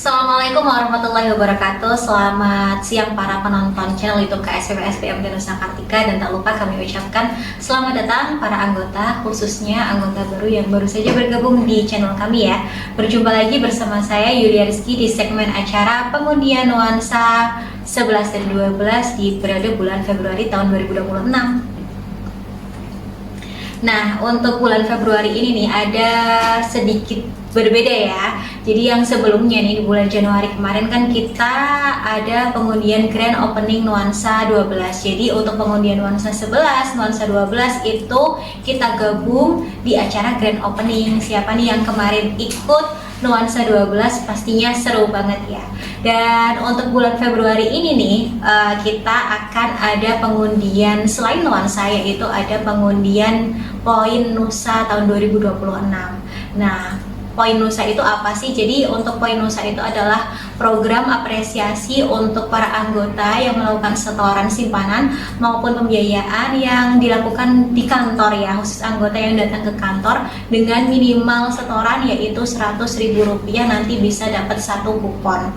Assalamualaikum warahmatullahi wabarakatuh. Selamat siang para penonton channel YouTube KSP SPM Nusa Kartika, dan tak lupa kami ucapkan selamat datang para anggota, khususnya anggota baru yang baru saja bergabung di channel kami ya. Berjumpa lagi bersama saya Yulia Rizky di segmen acara pengundian nuansa 11 dan 12 di periode bulan Februari tahun 2026. Nah, untuk bulan Februari ini nih ada sedikit berbeda ya. Jadi yang sebelumnya nih di bulan Januari kemarin kan kita ada pengundian grand opening nuansa 12. Jadi untuk pengundian nuansa 11, nuansa 12 itu kita gabung di acara grand opening. Siapa nih yang kemarin ikut nuansa 12 pastinya seru banget ya. Dan untuk bulan Februari ini nih kita akan ada pengundian selain nuansa, yaitu ada pengundian Poin Nusa tahun 2026. Nah, Poin Nusa itu apa sih? Jadi untuk Poin Nusa itu adalah program apresiasi untuk para anggota yang melakukan setoran simpanan maupun pembiayaan yang dilakukan di kantor ya, khusus anggota yang datang ke kantor dengan minimal setoran yaitu Rp100.000, nanti bisa dapat 1 kupon.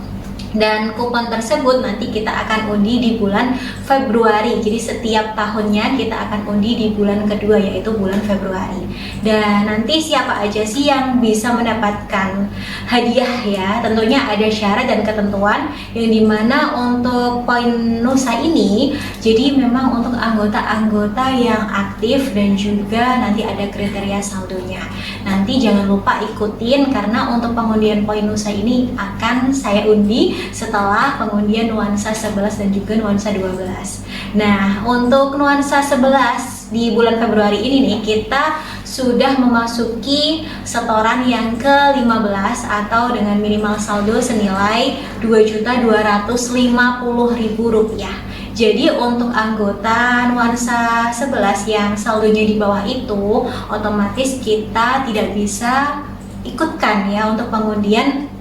Dan kupon tersebut nanti kita akan undi di bulan Februari. Jadi setiap tahunnya kita akan undi di bulan kedua, yaitu bulan Februari. Dan nanti siapa aja sih yang bisa mendapatkan hadiah ya? Tentunya ada syarat dan ketentuan, yang dimana untuk Poin Nusa ini jadi memang untuk anggota-anggota yang aktif dan juga nanti ada kriteria saldonya. Nanti jangan lupa ikutin, karena untuk pengundian Poin Nusa ini akan saya undi setelah pengundian nuansa 11 dan juga nuansa 12. Nah, untuk nuansa 11 di bulan Februari ini nih kita sudah memasuki setoran yang ke-15 atau dengan minimal saldo senilai Rp2.250.000. Jadi untuk anggota nuansa 11 yang saldonya di bawah itu, otomatis kita tidak bisa ikutkan ya untuk pengundian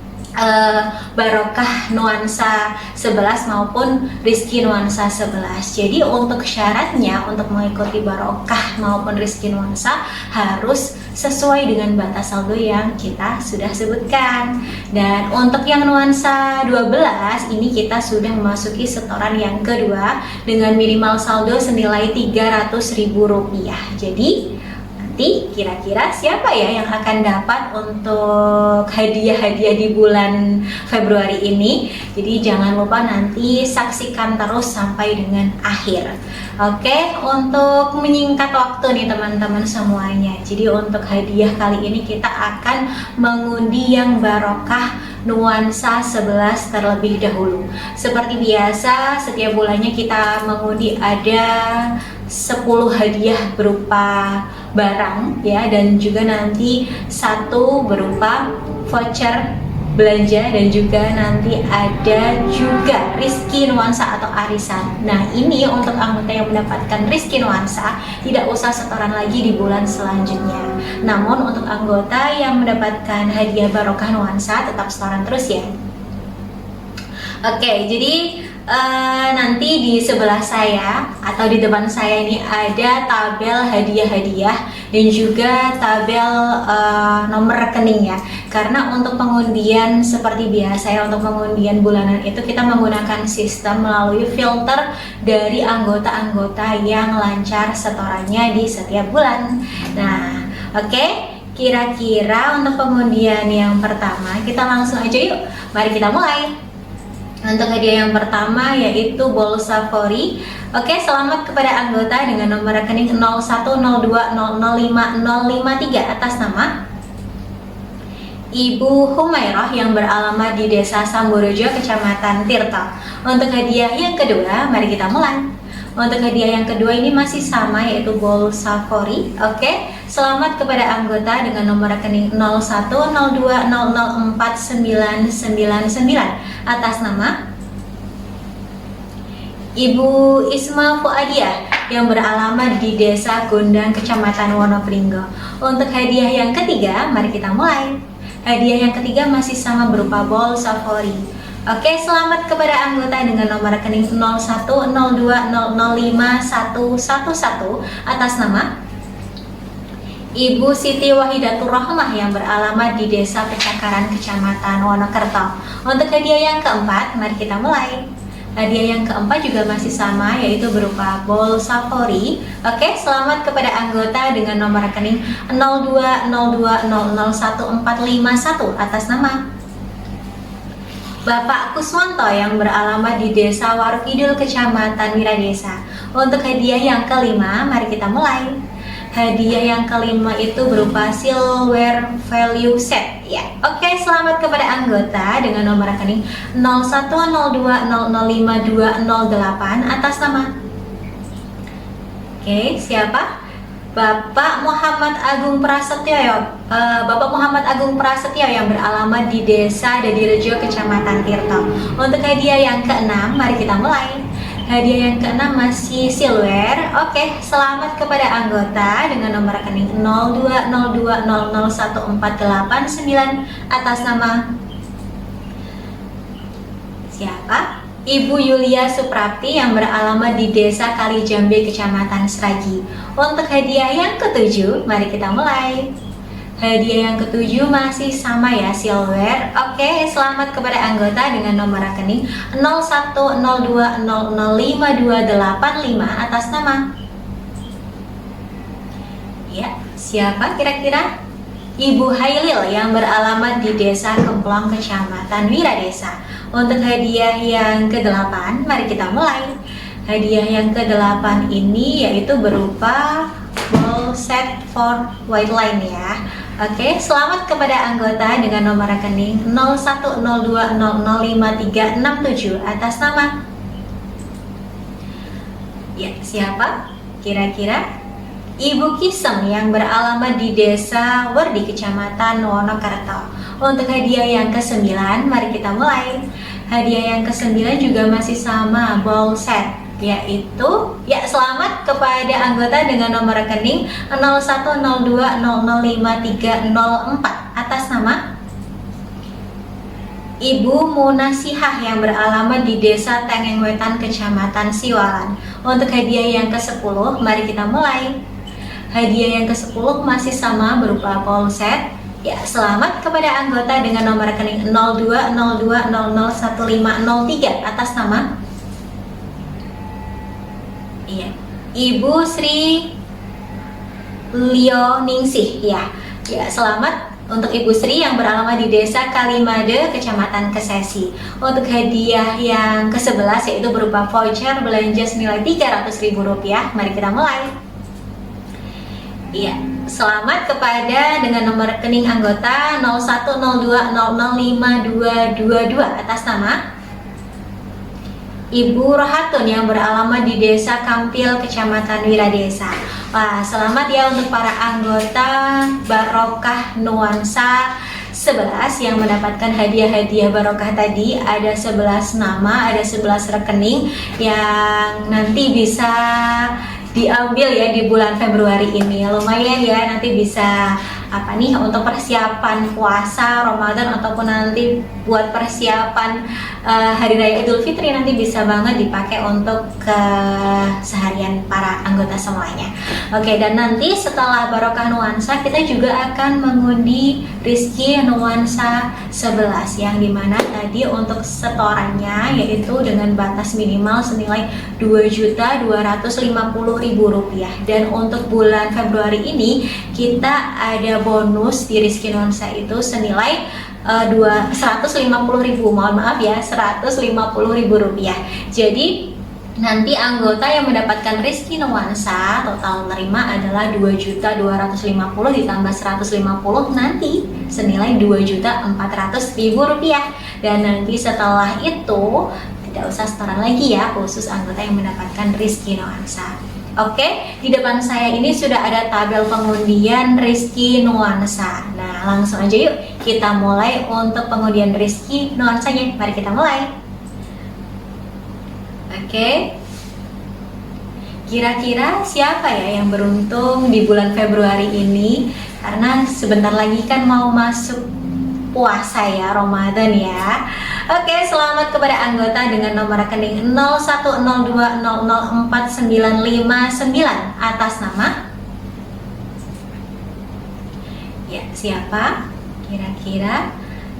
Barokah nuansa 11 maupun Rizki nuansa 11. Jadi untuk syaratnya untuk mengikuti Barokah maupun Rizki nuansa harus sesuai dengan batas saldo yang kita sudah sebutkan. Dan untuk yang nuansa 12 ini kita sudah memasuki setoran yang kedua dengan minimal saldo senilai Rp300.000. Jadi kira-kira siapa ya yang akan dapat untuk hadiah-hadiah di bulan Februari ini? Jadi jangan lupa nanti saksikan terus sampai dengan akhir. Oke, untuk menyingkat waktu nih teman-teman semuanya. Jadi untuk hadiah kali ini kita akan mengundi yang barokah nuansa 11 terlebih dahulu. Seperti biasa, setiap bulannya kita mengundi ada 10 hadiah berupa barang ya, dan juga nanti 1 berupa voucher belanja, dan juga nanti ada juga Rizki nuansa atau arisan. Nah, ini untuk anggota yang mendapatkan Rizki nuansa tidak usah setoran lagi di bulan selanjutnya. Namun untuk anggota yang mendapatkan hadiah barokah nuansa tetap setoran terus ya. Oke, jadi nanti di sebelah saya atau di depan saya ini ada tabel hadiah-hadiah dan juga tabel nomor rekening ya. Karena untuk pengundian seperti biasa ya, untuk pengundian bulanan itu kita menggunakan sistem melalui filter dari anggota-anggota yang lancar setorannya di setiap bulan. Nah, oke. Kira-kira untuk pengundian yang pertama kita langsung aja yuk. Mari kita mulai. Untuk hadiah yang pertama yaitu bolsa Fori. Oke, selamat kepada anggota dengan nomor rekening 0102005053 atas nama Ibu Humairah yang beralamat di Desa Samborejo, Kecamatan Tirta. Untuk hadiah yang kedua, mari kita mulai. Untuk hadiah yang kedua ini masih sama, yaitu bolsa Fori. Oke, selamat kepada anggota dengan nomor rekening 0102004999 atas nama Ibu Isma Fuadiah yang beralamat di Desa Gondang, Kecamatan Wonopringgo. Untuk hadiah yang ketiga, mari kita mulai. Hadiah yang ketiga masih sama berupa bolsa Fori. Oke, selamat kepada anggota dengan nomor rekening 0102005111 atas nama Ibu Siti Wahidatur Rahmah yang beralamat di Desa Pecakaran, Kecamatan Wonokerto. Untuk hadiah yang keempat, mari kita mulai. Hadiah yang keempat juga masih sama, yaitu berupa bowl Safori. Oke, selamat kepada anggota dengan nomor rekening 0202001451 atas nama Bapak Kuswanto yang beralamat di Desa Warukidul, Kecamatan Wiradesa. Untuk hadiah yang kelima, mari kita mulai. Hadiah yang kelima itu berupa silverware value set ya. Oke, selamat kepada anggota dengan nomor rekening 0102005208 atas nama siapa? Bapak Muhammad Agung Prasetyo Bapak Muhammad Agung Prasetyo yang beralamat di Desa Dadirejo, Kecamatan Tirto. Untuk hadiah yang keenam, mari kita mulai. Hadiah yang keenam masih silver. Oke, selamat kepada anggota dengan nomor rekening 0202001489 atas nama siapa? Ibu Yulia Suprapti yang beralamat di Desa Kalijambe, Kecamatan Sragi. Untuk hadiah yang ketujuh, mari kita mulai. Hadiah yang ketujuh masih sama ya, silver. Oke, selamat kepada anggota dengan nomor rekening 0102005285 atas nama ya, siapa kira-kira? Ibu Hailil yang beralamat di Desa Kemplong, Kecamatan Wiradesa. Untuk hadiah yang ke-8, mari kita mulai. Hadiah yang ke-8 ini yaitu berupa bowl set for white line ya. Oke, selamat kepada anggota dengan nomor rekening 0102005367 atas nama ya, siapa kira-kira? Ibu Kisem yang beralamat di Desa Werdi, Kecamatan Wonokerto. Untuk hadiah yang ke-9, mari kita mulai. Hadiah yang ke-9 juga masih sama, bowl set, yaitu ya, selamat kepada anggota dengan nomor rekening 0102005304 atas nama Ibu Munasihah yang beralamat di Desa Tengengwetan, Kecamatan Siwalan. Untuk hadiah yang ke-10, mari kita mulai. Hadiah yang ke-10 masih sama, berupa bowl set. Ya, selamat kepada anggota dengan nomor rekening 0202001503 atas nama Ibu Sri Lioningsih ya. Ya, selamat untuk Ibu Sri yang beralamat di Desa Kalimade, Kecamatan Kesesi. Untuk hadiah yang ke-11 yaitu berupa voucher belanja senilai Rp300.000. Mari kita mulai. Iya, selamat kepada dengan nomor rekening anggota 0102005222 atas nama Ibu Rohatun yang beralamat di Desa Kampil, Kecamatan Wiradesa. Wah, selamat ya untuk para anggota Barokah Nuansa 11 yang mendapatkan hadiah-hadiah barokah tadi. Ada 11 nama, ada 11 rekening yang nanti bisa diambil ya di bulan Februari ini. Lumayan ya, nanti bisa untuk persiapan puasa Ramadan ataupun nanti buat persiapan Hari Raya Idul Fitri, nanti bisa banget dipakai untuk keseharian para anggota semuanya. Oke, dan nanti setelah Barokah Nuansa kita juga akan mengundi Rizki Nuansa 11 yang dimana tadi untuk setorannya yaitu dengan batas minimal senilai Rp2.250.000, dan untuk bulan Februari ini kita ada bonus di Rizki Nuansa itu senilai Rp150.000, mohon maaf ya, Rp150.000. Jadi nanti anggota yang mendapatkan Rizki Nuansa total menerima adalah Rp2.250.000 ditambah 150 nanti senilai Rp2.400.000, dan nanti setelah itu tidak usah setoran lagi ya, khusus anggota yang mendapatkan Rizki Nuansa. Oke, di depan saya ini sudah ada tabel pengundian Rizki Nuansa. Nah, langsung aja yuk kita mulai untuk pengundian Rizki Nuansanya. Mari kita mulai. Oke, kira-kira siapa ya yang beruntung di bulan Februari ini? Karena sebentar lagi kan mau masuk puasa ya, Ramadan ya. Oke, selamat kepada anggota dengan nomor rekening 0102004959 atas nama Ya, siapa? Kira-kira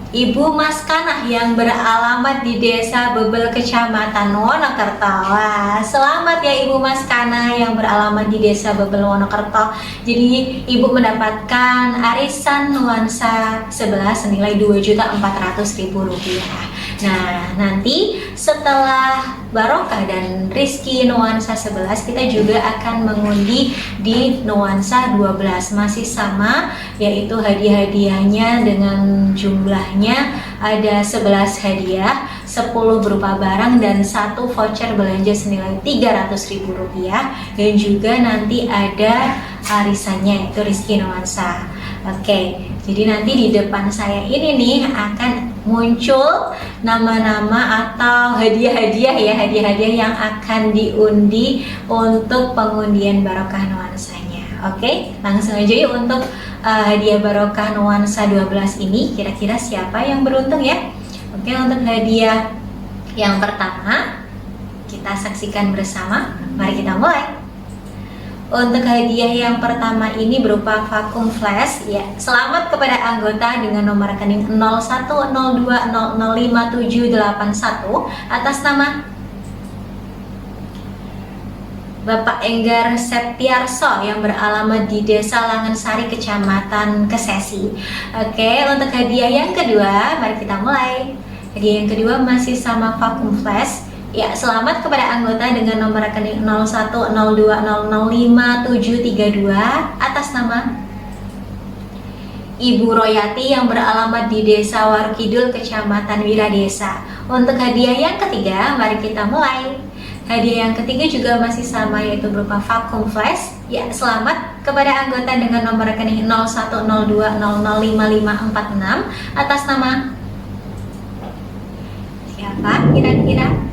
Ibu Maskanah yang beralamat di Desa Bebel, Kecamatan Wonokerto. Wah, selamat ya Ibu Maskanah yang beralamat di Desa Bebel, Wonokerto. Jadi Ibu mendapatkan arisan nuansa 11 senilai Rp2.400.000. Nah, nanti setelah Barokah dan Rizky nuansa 11, kita juga akan mengundi di nuansa 12. Masih sama, yaitu hadiah-hadiahnya dengan jumlahnya ada 11 hadiah, 10 berupa barang dan 1 voucher belanja senilai Rp300.000, dan juga nanti ada arisannya yaitu Rizky nuansa. Oke, jadi nanti di depan saya ini nih akan muncul nama-nama atau hadiah-hadiah ya, hadiah-hadiah yang akan diundi untuk pengundian Barokah nuansanya. Oke, langsung aja yuk untuk hadiah Barokah nuansa 12 ini. Kira-kira siapa yang beruntung ya? Oke, untuk hadiah yang pertama kita saksikan bersama. Mari kita mulai. Untuk hadiah yang pertama ini berupa vakum flash ya. Selamat kepada anggota dengan nomor rekening 0102005781 atas nama Bapak Enggar Septiarso yang beralamat di Desa Langensari, Kecamatan Kesesi. Oke, untuk hadiah yang kedua, mari kita mulai. Hadiah yang kedua masih sama vakum flash. Ya, selamat kepada anggota dengan nomor rekening 0102005732 atas nama Ibu Royati yang beralamat di Desa Warukidul, Kecamatan Wiradesa. Untuk hadiah yang ketiga, mari kita mulai. Hadiah yang ketiga juga masih sama, yaitu berupa vakum flash. Ya, selamat kepada anggota dengan nomor rekening 0102005546 atas nama siapa kira-kira?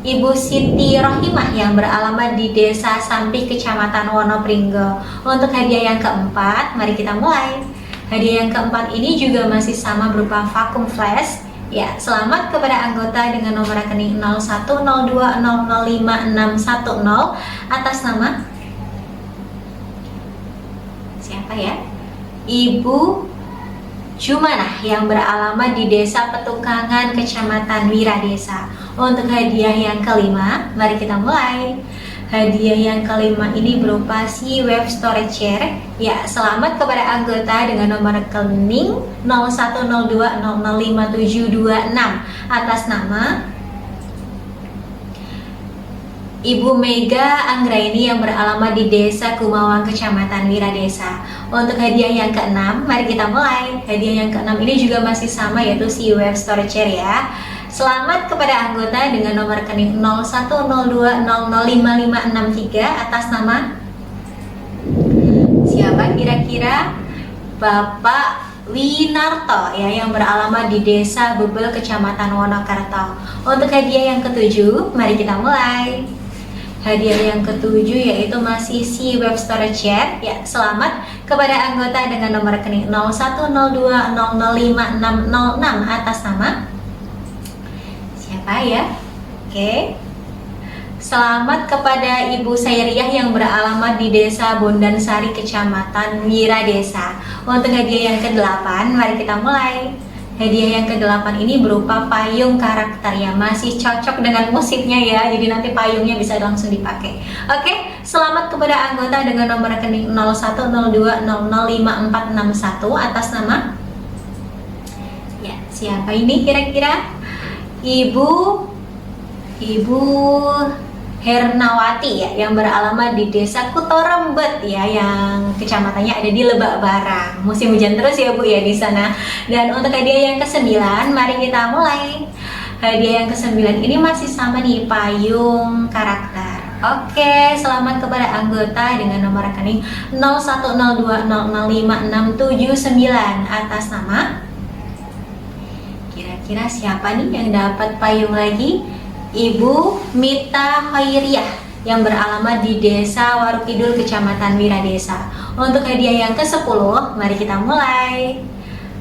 Ibu Siti Rohimah yang beralamat di Desa Sampih, Kecamatan Wonopringgo. Untuk hadiah yang keempat, mari kita mulai. Hadiah yang keempat ini juga masih sama berupa vakum flash. Ya, selamat kepada anggota dengan nomor rekening 0102005610 atas nama siapa ya? Ibu Jumanah yang beralamat di Desa Petukangan, Kecamatan Wiradesa. Untuk hadiah yang kelima, mari kita mulai. Hadiah yang kelima ini berupa si web storage chair. Ya, selamat kepada anggota dengan nomor rekening 0102005726 atas nama Ibu Mega Anggraini yang beralamat di Desa Kumawang, Kecamatan Wiradesa. Untuk hadiah yang keenam, mari kita mulai. Hadiah yang keenam ini juga masih sama, yaitu si web storage chair ya. Selamat kepada anggota dengan nomor rekening 0102005563 atas nama siapa kira-kira? Bapak Winarto ya, yang beralamat di Desa Bebel, Kecamatan Wonokerto. Untuk hadiah yang ketujuh, mari kita mulai. Hadiah yang ketujuh yaitu masih si web storage chair. Ya, selamat kepada anggota dengan nomor rekening 0102005606 atas nama siapa ya? Oke. Selamat kepada Ibu Sairiah yang beralamat di Desa Bondansari, Kecamatan Wiradesa. Untuk hadiah yang ke-8, mari kita mulai. Hadiah yang ke-8 ini berupa payung karakter yang masih cocok dengan musiknya ya. Jadi nanti payungnya bisa langsung dipakai. Oke, selamat kepada anggota dengan nomor rekening 0102005461 atas nama ya, siapa ini kira-kira? Ibu Hernawati ya, yang beralamat di Desa Kutorembet ya, yang kecamatannya ada di Lebak Barang. Musim hujan terus ya Bu ya di sana. Dan untuk hadiah yang ke-9, mari kita mulai. Hadiah yang ke-9 ini masih sama nih, payung karakter. Oke, selamat kepada anggota dengan nomor rekening 0102005679 atas nama kira-kira siapa nih yang dapat payung lagi? Ibu Mita Khairiyah yang beralamat di Desa Warukidul, Kecamatan Wiradesa. Untuk hadiah yang ke-10, mari kita mulai.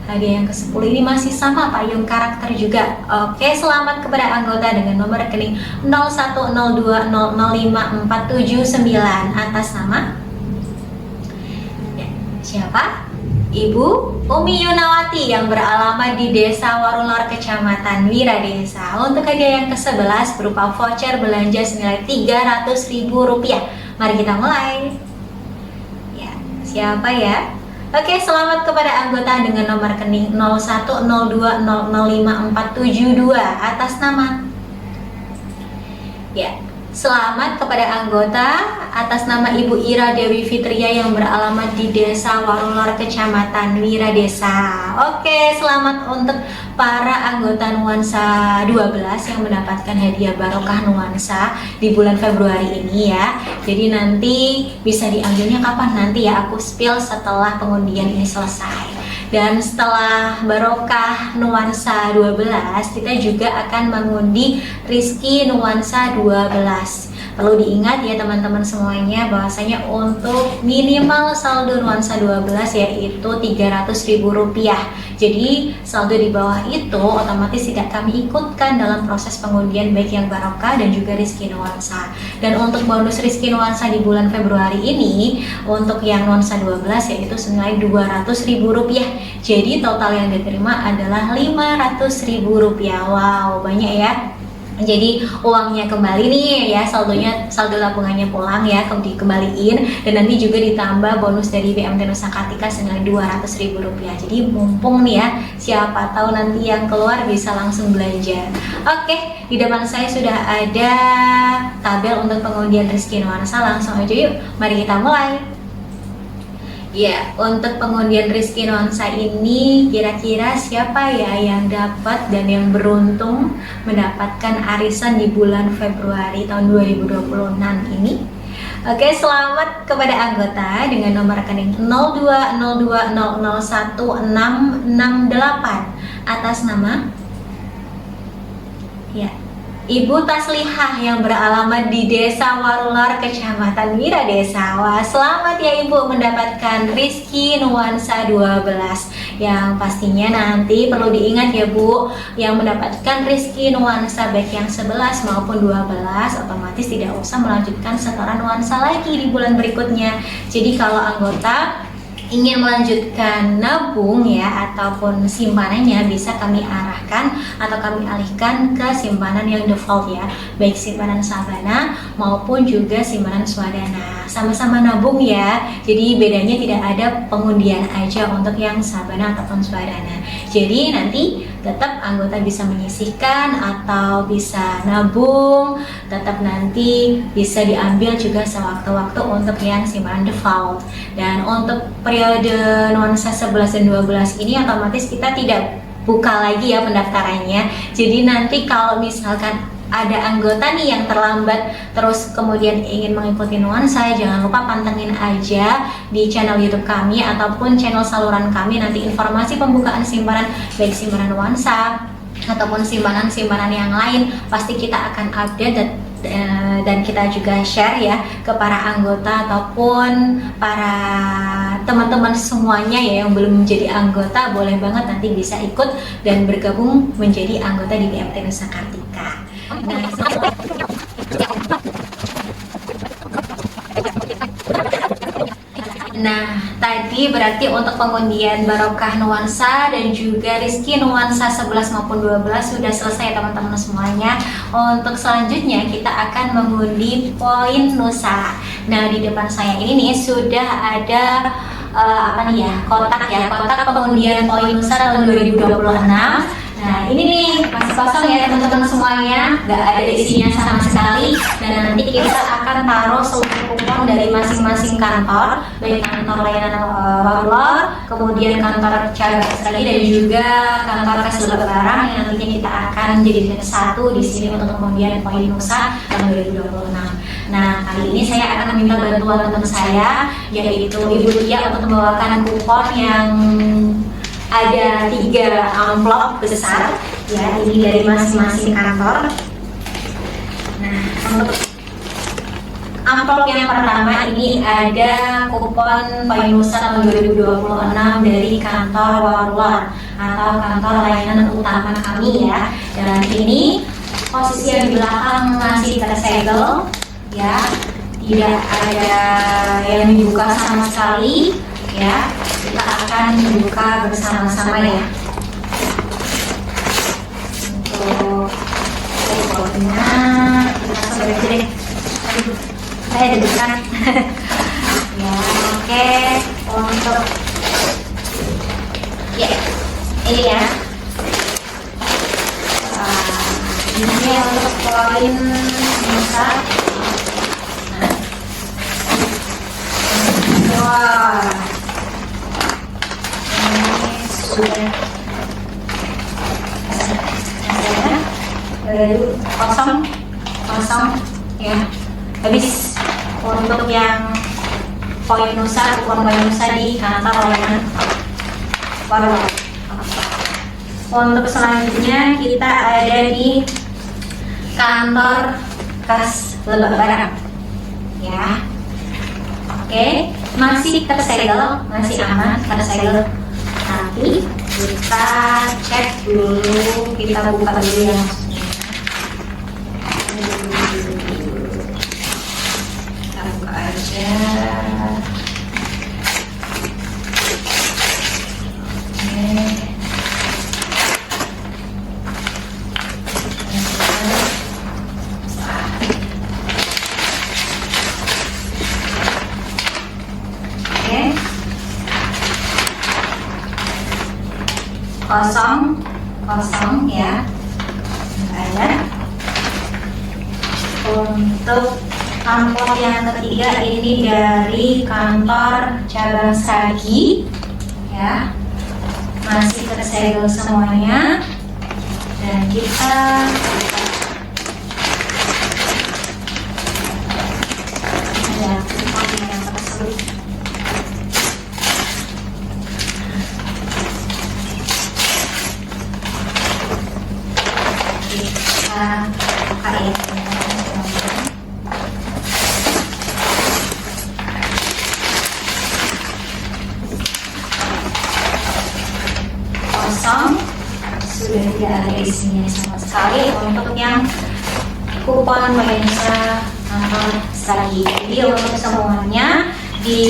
Hadiah yang ke-10 ini masih sama, payung karakter juga. Oke, selamat kepada anggota dengan nomor rekening 0102005479 atas nama ya, siapa? Ibu Umi Yunawati yang beralamat di Desa Warulor, Kecamatan Wiradesa. Untuk hadiah yang ke-11 berupa voucher belanja senilai Rp300.000. Mari kita mulai. Ya, siapa ya? Oke, selamat kepada anggota dengan nomor rekening 0102005472 atas nama. Ya, selamat kepada anggota atas nama Ibu Ira Dewi Fitria yang beralamat di Desa Warulor, Kecamatan Wiradesa. Oke, selamat untuk para anggota Nuansa 12 yang mendapatkan hadiah barokah Nuansa di bulan Februari ini ya. Jadi nanti bisa diambilnya kapan? Nanti ya aku spill setelah pengundian ini selesai. Dan setelah barokah Nuansa 12, kita juga akan mengundi Rizky Nuansa 12. Perlu diingat ya teman-teman semuanya bahwasanya untuk minimal saldo Nuansa 12 yaitu Rp300.000. Jadi saldo di bawah itu otomatis tidak kami ikutkan dalam proses pengundian baik yang barokah dan juga Rizky Nuansa. Dan untuk bonus Rizky Nuansa di bulan Februari ini untuk yang Nuansa 12 yaitu senilai Rp200.000. Jadi total yang diterima adalah Rp500.000. Wow, banyak ya. Jadi uangnya kembali nih ya, saldo tabungannya pulang ya, dikembaliin, dan nanti juga ditambah bonus dari BMT Nusa Kartika senilai Rp200.000. Jadi mumpung nih ya, siapa tahu nanti yang keluar bisa langsung belanja. Oke, di depan saya sudah ada tabel untuk pengundian Rizky Nuansa, langsung aja yuk, mari kita mulai. Ya, untuk pengundian Rizky Nuansa ini kira-kira siapa ya yang dapat dan yang beruntung mendapatkan arisan di bulan Februari tahun 2026 ini? Oke, selamat kepada anggota dengan nomor rekening 0202001668 atas nama ya Ibu Taslihah yang beralamat di Desa Warulor, Kecamatan Wiradesa. Wah, selamat ya Ibu mendapatkan Rizky Nuansa 12. Yang pastinya nanti perlu diingat ya Bu, yang mendapatkan Rizky Nuansa baik yang 11 maupun 12 otomatis tidak usah melanjutkan setoran nuansa lagi di bulan berikutnya. Jadi kalau anggota ingin melanjutkan nabung ya ataupun simpanannya bisa kami arahkan atau kami alihkan ke simpanan yang default ya, baik simpanan Sabana maupun juga simpanan Swadana. Sama-sama nabung ya, jadi bedanya tidak ada pengundian aja untuk yang Sabana ataupun Swadana. Jadi nanti tetap anggota bisa menyisihkan atau bisa nabung, tetap nanti bisa diambil juga sewaktu-waktu untuk yang simpanan default. Dan untuk periode Nuansa 11 dan 12 ini otomatis kita tidak buka lagi ya pendaftarannya. Jadi nanti kalau misalkan ada anggota nih yang terlambat terus kemudian ingin mengikuti Nuansa, jangan lupa pantengin aja di channel YouTube kami ataupun channel saluran kami, nanti informasi pembukaan simpanan baik simpanan Nuansa ataupun simpanan-simpanan yang lain pasti kita akan update dan kita juga share ya ke para anggota ataupun para teman-teman semuanya ya yang belum menjadi anggota, boleh banget nanti bisa ikut dan bergabung menjadi anggota di BMT Nusa Kartika. Nah, tadi berarti untuk pengundian barokah Nuansa dan juga Rizky Nuansa 11 maupun 12 sudah selesai teman-teman semuanya. Untuk selanjutnya kita akan mengundi poin Nusa. Nah, di depan saya ini nih sudah ada kotak pengundian poin Nusa tahun 2026. Nah, ini nih masih kosong ya teman-teman semuanya, nggak ada isinya sama sekali. Dan nanti kita akan taruh seluruh kupon dari masing-masing kantor, baik kantor layanan Warulor, kemudian kantor cabang Australia dan juga kantor kas lebaran yang nantinya kita akan jadikan satu di sini untuk pengundian poin Nusa tahun 2026. Nah, kali ini saya akan meminta bantuan teman saya yaitu Ibu Tia untuk membawakan kupon yang ada 3 amplop besar ya, ini dari masing-masing kantor. Nah, untuk amplop yang pertama ini ada kupon poin Nusa tahun 2026 dari kantor Warulor atau kantor layanan utama kami ya. Dan ini posisi yang di belakang masih tersegel ya, tidak ada yang dibuka sama sekali. ya. Kita akan buka bersama-sama ya. Untuk kodenya kita langsung aja deh. Aduh, saya deg-degan. Ya, oke. Untuk ya, ini ya. Ini untuk poin nusa. Wah, ini sudah kosong ya. Habis untuk yang poin nusa, poin nusa di kantor layanan. Untuk selanjutnya kita ada di kantor kas Lebak Barat ya. Oke, masih tersegel, masih aman tersegel. Nanti kita cek dulu, kita buka dulu yang kita buka aja. Kosong ya, ada. Untuk amplop yang ketiga ini dari kantor cabang Sragi ya, masih tersegel semuanya. Dan kita ada kupon yang tersebut. Buka ya. Kosong, sudah tidak ada isinya sama sekali. Untuk yang kupon Mensa kantor Sragi, jadi untuk semuanya di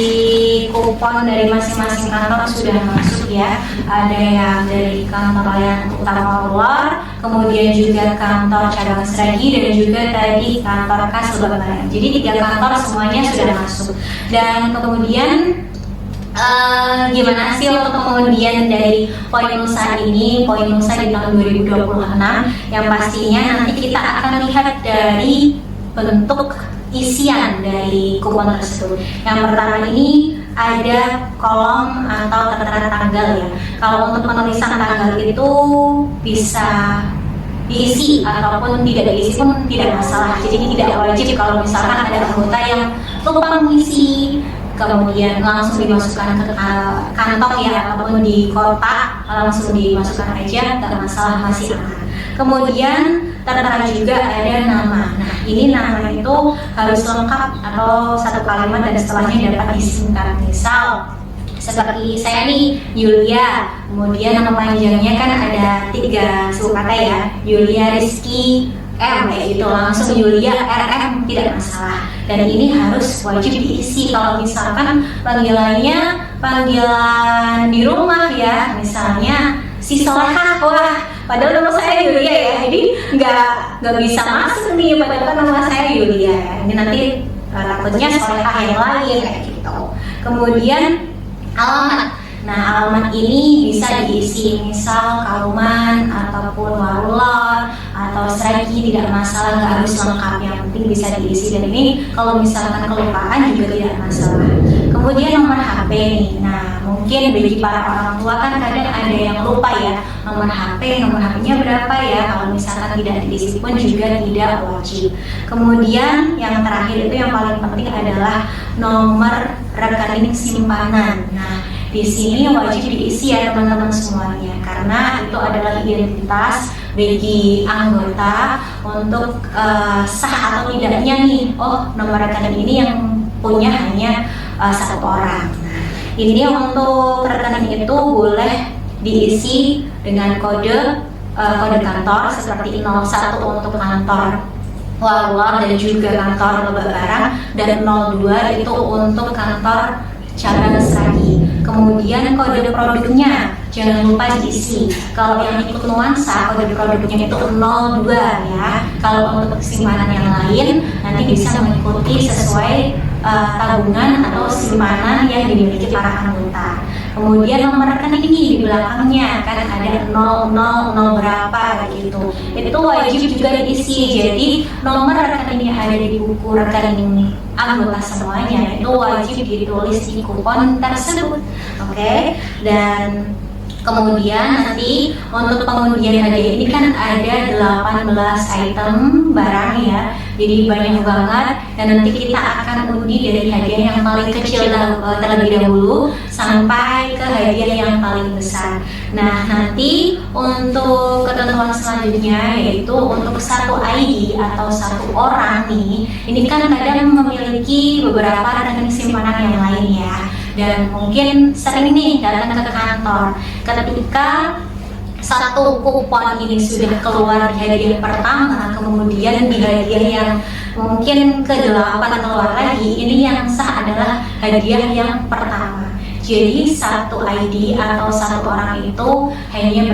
kupon dari masing-masing kantor sudah masuk ya. Ada yang dari kantor layanan utama luar, kemudian juga kantor cabang Sragi, dan juga tadi kantor kas Lebak Barat. Jadi 3 kantor semuanya sudah masuk. Dan kemudian gimana sih untuk kemudian dari poin nusa ini, poin nusa di tahun 2026, yang pastinya nanti kita akan lihat dari bentuk isian dari kupon tersebut. Yang pertama ini ada kolom atau tertera tanggal ya. Kalau untuk penulisan tanggal itu bisa diisi ataupun tidak diisi pun tidak masalah. Jadi tidak wajib kalau misalkan ada anggota yang lupa mengisi, kemudian langsung dimasukkan ke kantong ya, ataupun di kotak langsung dimasukkan aja, nggak masalah, masih aman. Kemudian tertera juga ada nama. Nah, ini nama itu harus lengkap atau satu kalimat dan setelahnya dapat disingkat. Misal seperti saya nih, Yulia, kemudian nama panjangnya kan ada 3 suku kata ya, Yulia Rizky M, kayak gitu, langsung Yulia RM, tidak masalah. Dan ini harus wajib diisi. Kalau misalkan panggilannya panggilan di rumah ya, misalnya si Solehah, wah padahal nama saya Yulia ya, jadi nggak bisa masuk nih, padahal nama saya Yulia ya. Ini nanti takutnya Solehah yang lain kayak gitu. Kemudian alamat. Nah, alamat ini bisa diisi, misal Kauman ataupun Warulor atau Sragi, tidak masalah, nggak harus lengkap, yang penting bisa diisi. Dan ini kalau misalkan kelupaan juga tidak masalah. Kemudian nomor HP nih. Nah, mungkin bagi para orang tua kan kadang ada yang lupa ya, nomor HP-nya berapa ya, kalau misalkan tidak diisi pun juga tidak wajib. Kemudian yang terakhir itu yang paling penting adalah nomor rekening simpanan. Nah, di sini wajib diisi ya teman-teman semuanya, karena itu adalah identitas bagi anggota untuk sah atau tidaknya nih, oh nomor rekening ini yang punya hanya 1 orang. Nah, ini untuk rekening itu boleh diisi dengan kode kantor seperti 01 untuk kantor Warulor dan juga kantor Lebak Barat, dan 02 itu untuk kantor cabang Sragi. kemudian kode produknya jangan lupa diisi. Kalau yang ikut nuansa, kode produknya itu 02 ya. Kalau untuk simpanan yang lain nanti bisa mengikuti sesuai tabungan atau simpanan yang dimiliki para anggota. Kemudian nomor rekening ini di belakangnya kan ada 000 berapa gitu. Itu wajib juga diisi. Jadi nomor rekening yang ada di buku rekening anggota semuanya itu wajib ditulis di kupon tersebut. Oke. Dan kemudian nanti untuk pengundian hadiah ini kan ada 18 item barang ya, jadi banyak banget. Dan nanti kita akan undi dari hadiah yang paling kecil terlebih dahulu sampai ke hadiah yang paling besar. Nah nanti untuk ketentuan selanjutnya yaitu untuk satu ID atau satu orang nih, ini kan kadang memiliki beberapa rekening simpanan yang lain ya. Dan mungkin sering nih datang ke kantor, ketika satu kupon ini sudah keluar di hadiah pertama, kemudian di hadiah yang mungkin ke-8 keluar lagi, ini yang sah adalah hadiah yang pertama. Jadi satu ID atau satu orang itu hanya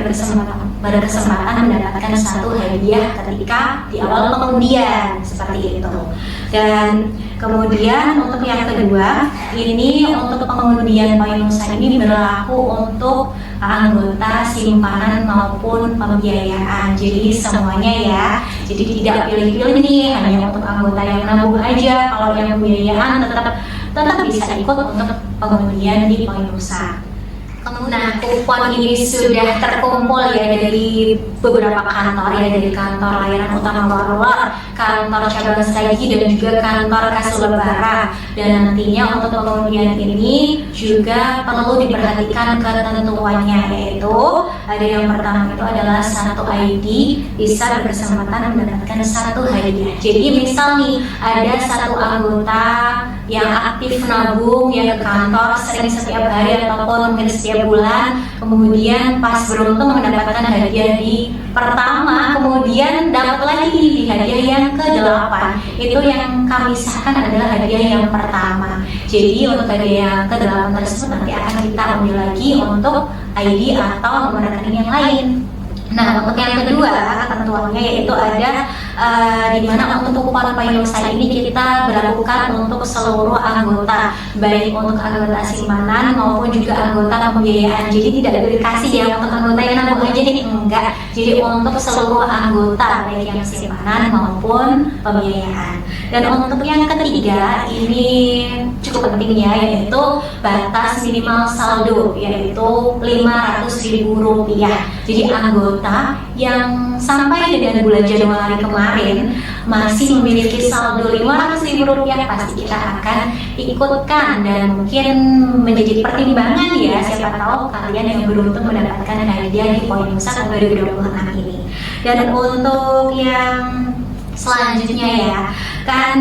berkesempatan mendapatkan satu hadiah ketika di awal pengundian, seperti itu. Dan kemudian untuk yang kedua, ini untuk pengundian poin nusa ini berlaku untuk anggota simpanan maupun pembiayaan. Jadi semuanya ya. Jadi tidak pilih-pilih nih, hanya untuk anggota yang nabung aja. Kalau yang pembiayaan tetap bisa ikut untuk pengundian di poin nusa. Nah, kupon ini sudah terkumpul ya dari beberapa kantor ya, dari kantor layanan utama Borlor, kantor cabang Stagi, dan juga kantor Kasulebara. Dan nantinya untuk pengundian ini juga perlu diperhatikan ketentuannya, yaitu ada yang pertama itu adalah satu ID bisa berkesempatan mendapatkan satu hadiah. Jadi misal nih ada satu anggota yang aktif nabung yang ke kantor sering setiap hari ataupun mungkin setiap bulan, kemudian pas beruntung mendapatkan hadiah di pertama, kemudian dapat lagi di hadiah yang ke-8, itu yang kami sahkan adalah hadiah yang pertama. Jadi untuk hadiah yang ke-8 tersebut nanti akan kita ambil lagi untuk ID atau nomor rekening yang lain. Nah, untuk yang kedua ketentuannya yaitu ada di mana untuk kupon poin nusa ini kita berlakukan untuk seluruh anggota, baik untuk anggota simpanan maupun juga anggota pembiayaan. Jadi tidak dikasih ya untuk anggota yang nabung aja nih, enggak. Jadi untuk seluruh anggota baik yang simpanan maupun pembiayaan. Dan untuk yang ketiga ini cukup penting ya, yaitu batas minimal saldo yaitu Rp500.000. Jadi anggota yang sampai dengan bulan Januari kemarin masih memiliki saldo Rp500.000 pasti kita akan ikutkan, dan mungkin menjadi pertimbangan ya, siapa tahu kalian yang beruntung mendapatkan hadiah di poin nusa 2026 ini. Dan untuk yang selanjutnya ya kan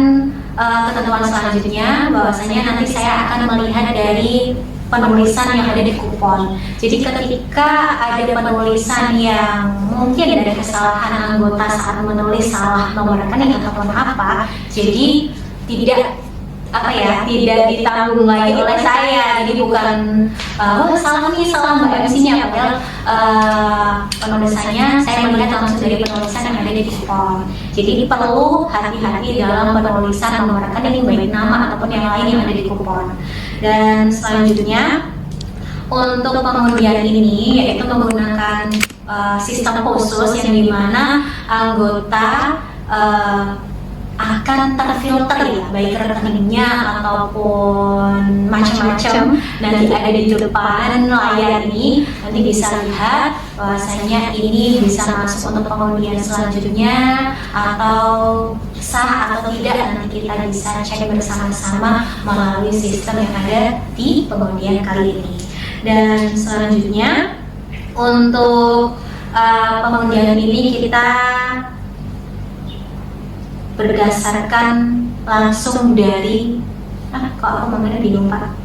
ketentuan selanjutnya bahwasanya nanti saya akan melihat dari penulisan yang ada di kupon. Jadi ketika ada penulisan yang mungkin ada kesalahan anggota saat menulis salah nomor rekening ataupun apa, jadi tidak tidak ditanggung lagi oleh saya. Jadi bukan salah Mbak MC-nya, padahal penulisannya saya melihat langsung dari penulisan yang ada di kupon. Jadi perlu hati-hati dalam penulisan nomor rekening baik nama ataupun yang lain yang ada di kupon. Dan selanjutnya untuk pengundian ini yaitu menggunakan sistem khusus yang dimana anggota akan terfilter ya, baik rekeningnya ataupun macam-macam. Nanti ada di depan layar ini, nanti bisa lihat bahwasanya ini bisa masuk untuk pengundian selanjutnya atau sah atau tidak. Nanti kita bisa cek bersama-sama melalui sistem yang ada di pengundian kali ini. Dan selanjutnya untuk pengundian ini kita berdasarkan langsung dari kok aku ngomongnya bingung Pak.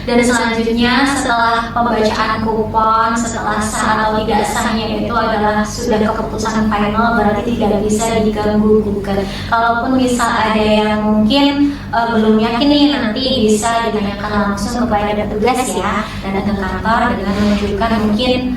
Dan selanjutnya setelah pembacaan kupon, setelah sah atau tidak sahnya itu adalah sudah keputusan final, berarti tidak bisa diganggu gugat. Kalaupun misal ada yang mungkin belum yakin nih, nanti bisa ditanyakan langsung kepada petugas ya, datang ke kantor dengan menunjukkan mungkin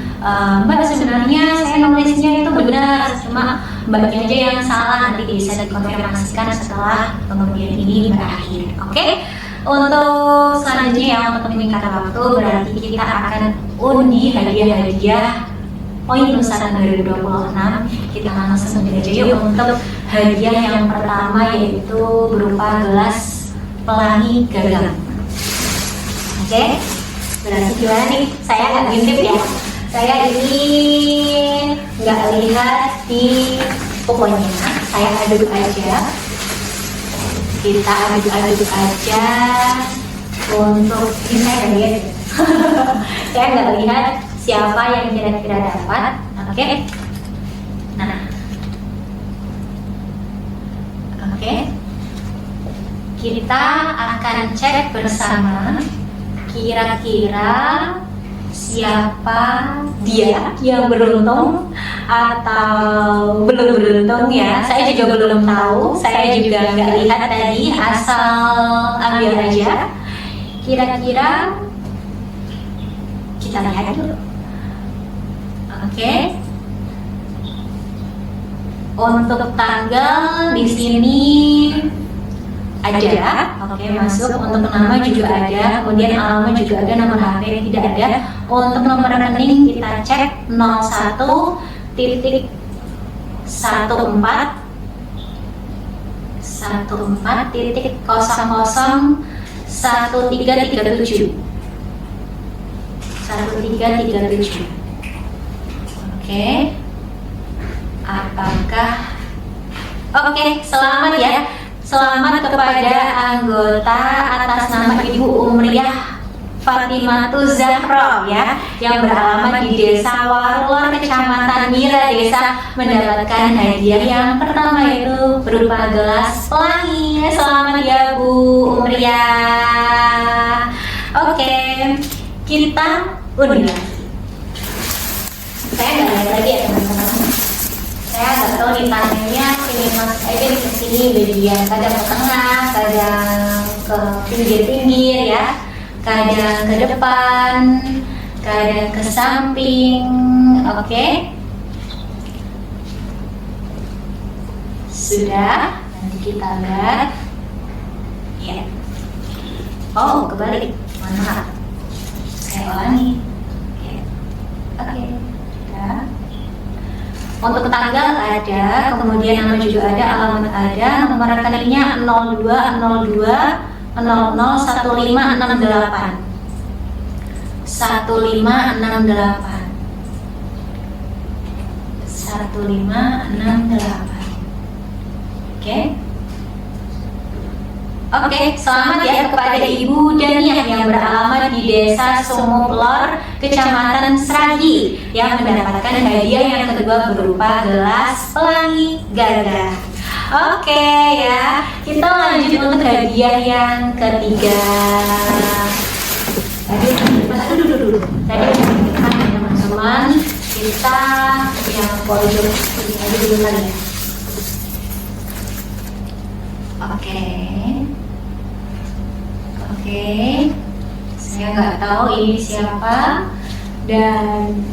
Mbak sebenarnya saya nulisnya itu benar, cuma Mbaknya aja yang salah, nanti bisa dikonfirmasikan setelah pengundian ini berakhir. Oke? Untuk selanjutnya ya, untuk meningkat waktu berarti kita akan undi hadiah-hadiah poin Nusantara 2026. Kita langsung aja yuk untuk hadiah yang pertama, yaitu berupa gelas pelangi gagang. Oke, berarti gimana nih? Saya nggak ngintip ya. Saya ini nggak lihat di pokoknya. Saya aduk aja. Kita aduk-aduk aja untuk ini saya nggak lihat. Saya nggak lihat siapa yang kira-kira dapat. Oke. Nah, oke. Kita akan cek bersama kira-kira siapa dia yang beruntung atau belum beruntung ya. Saya juga belum tahu, saya juga nggak lihat tadi, asal ambil aja. Kira-kira kita lihat dulu. Oke. Untuk tanggal di sini ada, oke, masuk. Untuk nama juga ada, kemudian alamat juga ada, nomor HP tidak ada. Untuk nomor rekening kita cek 01.14.001337. Oke. Apakah oke, selamat ya. Selamat kepada anggota atas nama Ibu Umriah Fatimatu Zahra ya, yang beralamat di Desa Warulor, Kecamatan Mira Desa, mendapatkan hadiah yang pertama, yaitu berupa gelas pelangi. Selamat ya Bu Umriah. Oke, kita undi lagi. Saya nggak lihat lagi ya teman-teman. Saya nggak tahu nih tangannya ini mas aja di sini bagian, kadang ke tengah, kadang ke pinggir-pinggir ya, kadang ke depan, kadang ke samping. Oke. Sudah, nanti kita lihat ya. Oh, kebalik, mana? Saya ulangi. Oke. Ya. Untuk tanggal ada, kemudian nama juga ada, alamat ada, nomor rekeningnya 0202 001568 1568. Oke. Oke, selamat ya kepada Ibu Daniah yang beralamat di Desa Sumuplor, Kecamatan Sragi, yang mendapatkan hadiah yang kedua berupa gelas pelangi gagah. Oke ya, kita lanjut untuk hadiah yang ketiga. Tadi dulu. Tadi teman-teman kita yang pojok ini aja dulu kali ya. Oke, saya nggak tahu ini siapa, dan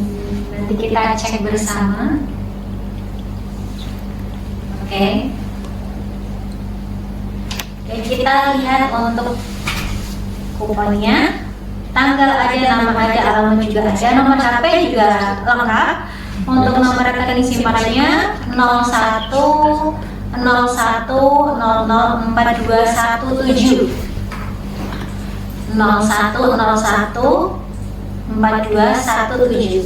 nanti kita cek bersama. Oke, kita lihat untuk kuponnya. Tanggal ada, nama ada, alamat juga ada, nomor HP juga lengkap. Untuk nomor rekening simpanannya 0101004217 01014217.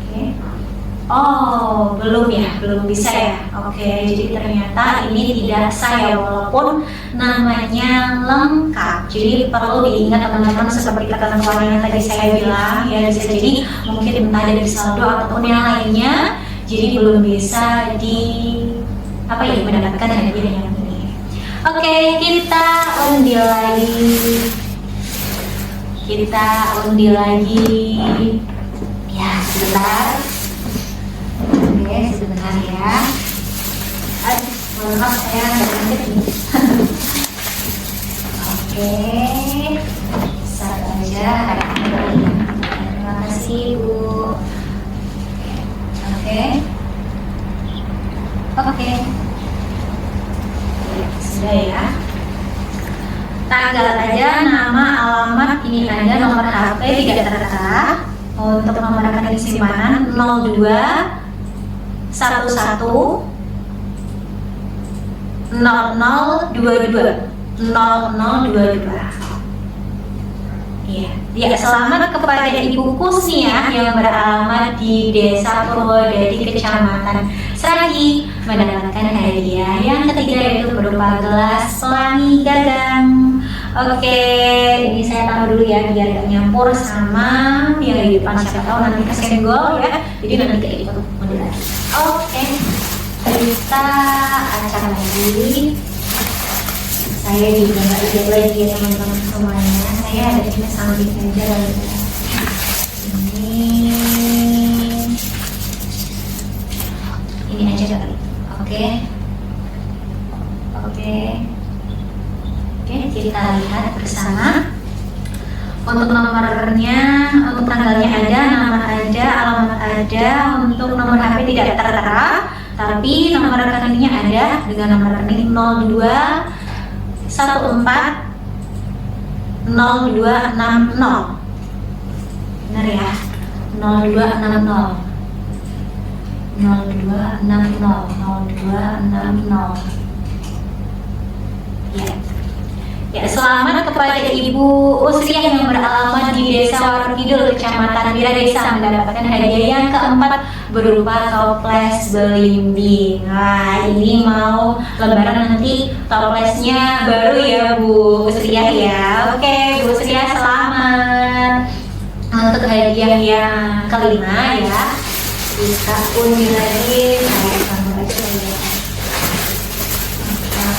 Oke. Oh, belum ya, belum bisa ya. Oke, jadi ternyata ini tidak sah ya, walaupun namanya lengkap. Jadi perlu diingat teman-teman, seperti ketentuan yang tadi saya bilang ya, bisa jadi mungkin entah dari saldo ataupun yang lainnya, jadi belum bisa apa ya, mendapatkan hadiah yang ini. Oke, kita undi lagi. Ya, sebentar. Oke, sebentar ya. Maaf, saya nggak ngerti ini. Oke, sabar aja. Terima kasih, Bu. Oke. Sudah ya. Tanggal aja, nama, alamat, ini ada nomor HP tidak tertera. Untuk nomor rekening simpanan 02 11 0022. Ya, selamat kepada Ibu Kusnia yang beralamat di Desa Purwodadi, Kecamatan Seragi, mendapatkan hadiah yang ketiga, yaitu berupa gelas pelangi gagang. Oke, ini saya taruh dulu ya biar gak nyampur sama yang di depan, siapa tahu nanti kesenggol ya. Jadi nanti kayak ikut model lagi. Oke, kita acak lagi. Saya juga nggak lihat lagi ya teman-teman semuanya. Saya ada di samping aja ini aja kali. Oke, kita lihat bersama. Untuk nomornya, untuk tanggalnya ada, nama ada, alamat ada. Untuk nomor HP tidak tertera, tapi nomor rekeningnya ada dengan nomor rekening 02 14 0260. Benar ya, 0260. Ya, selamat kepada Ibu Usriah yang beralamat di Desa Warukidul, Kecamatan Wiradesa, mendapatkan hadiah yang keempat berupa toples belimbing. Nah, ini mau lebaran nanti toplesnya baru ya Bu Usriah ya. Oke, Bu Usriah selamat. Untuk hadiah yang kelima ya, kita undi lagi.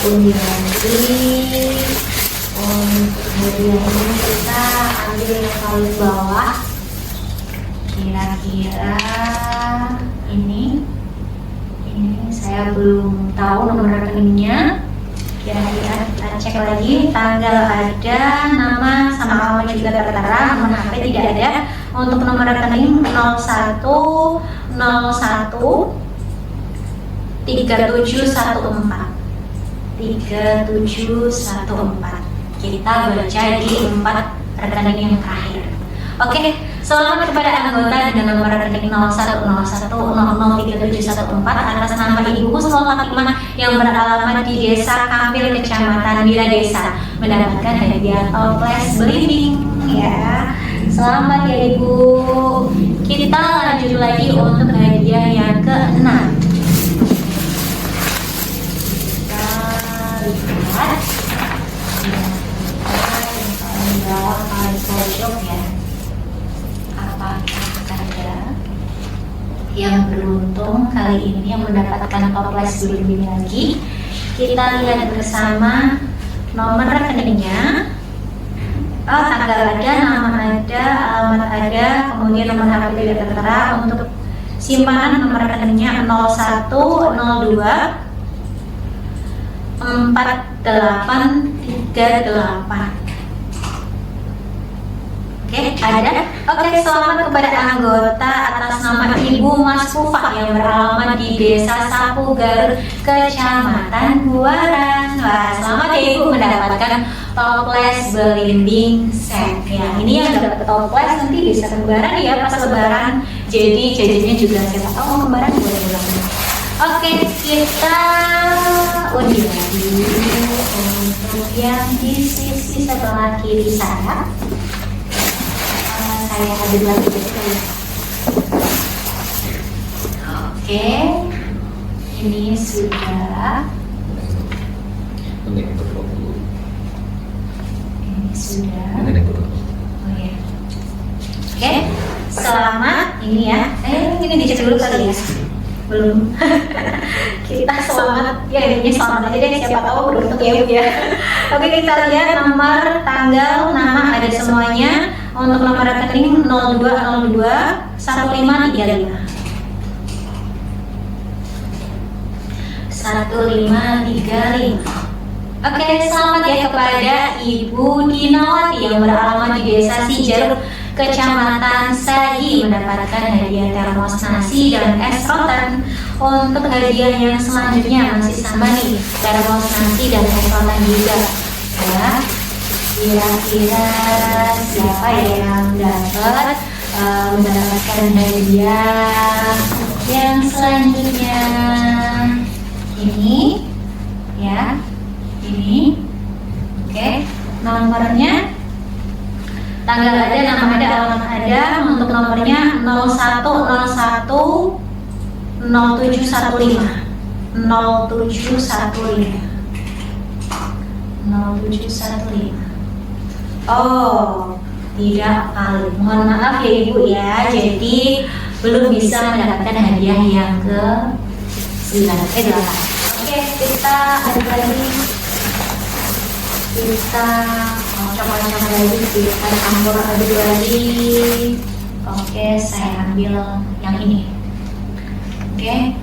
Undi lagi. Untuk hadiah ini kita ambil yang paling bawah. Kira-kira ini saya belum tahu nomor rekeningnya. Kira-kira kita cek lagi. Tanggal ada, nama sama alamat juga tertera, nomor HP tidak ada. Untuk nomor rekening 01 01 3714 3714. Kita baca di 4 rekening yang terakhir. Oke, selamat kepada anggota dengan nomor rekening 0101003714 atas nama Ibu Husnul Fatimah yang beralamat di Desa Kampil, Kecamatan Wiradesa, mendapatkan hadiah toples belimbing ya. Selamat ya Ibu. Kita lanjut lagi untuk hadiah yang ke-6. Kita lihat paling pojok ya, apakah ada yang beruntung kali ini yang mendapatkan toples belimbing lagi? Kita lihat bersama nomor rekeningnya. Tanggal ada, nama ada, alamat ada, kemudian nomor HP tidak tertera. Untuk simpanan nomor rekeningnya 0102 4838. Oke, ada. Oke, selamat kepada anggota atas nama Ibu Mas Fufah yang beralamat di Desa Sapu Garut, Kecamatan Buaran. Wah, selamat ya Ibu mendapatkan toples belimbing set. Ya, ini yang dapat toples nanti bisa kembaran ya pas lebaran. Jadi jajannya juga siapa tahu mau kembaran boleh pulang. Oke, kita undi lagi untuk yang di sisi sebelah kiri saya. Saya hadir lagi ya. Oke, ini sudah. Ini sudah. Oh ya. Oke, selamat. Ini ya. Ini dicek dulu kali ya. belum. Kita selamat ya, ini selamat aja deh, siapa tahu beruntung ya Bu ya. Oke, kita lihat nomor, tanggal, nama ada semuanya. Untuk nomor rekening 0202 1535 1535. Oke, selamat ya kepada Ibu Dinawati yang beralamat di Desa Sijer, Kecamatan Sagi, mendapatkan hadiah termos nasi dan es rotan. Untuk hadiah yang selanjutnya masih sama nih, termos nasi dan es rotan juga ya. Kira-kira siapa yang dapat mendapatkan hadiah yang selanjutnya? Ini ya, ini. Oke, nomornya, tanggal ada, nama ada, alamat ada. Untuk nomornya 0101 0715 0715. Oh, tidak valid. Mohon maaf ya Ibu ya. Jadi belum bisa mendapatkan hadiah yang ke 8. Oke, kita aduk lagi. Kita coba-coba lagi, kita campur aduk lagi. Oke, saya ambil yang ini. Oke.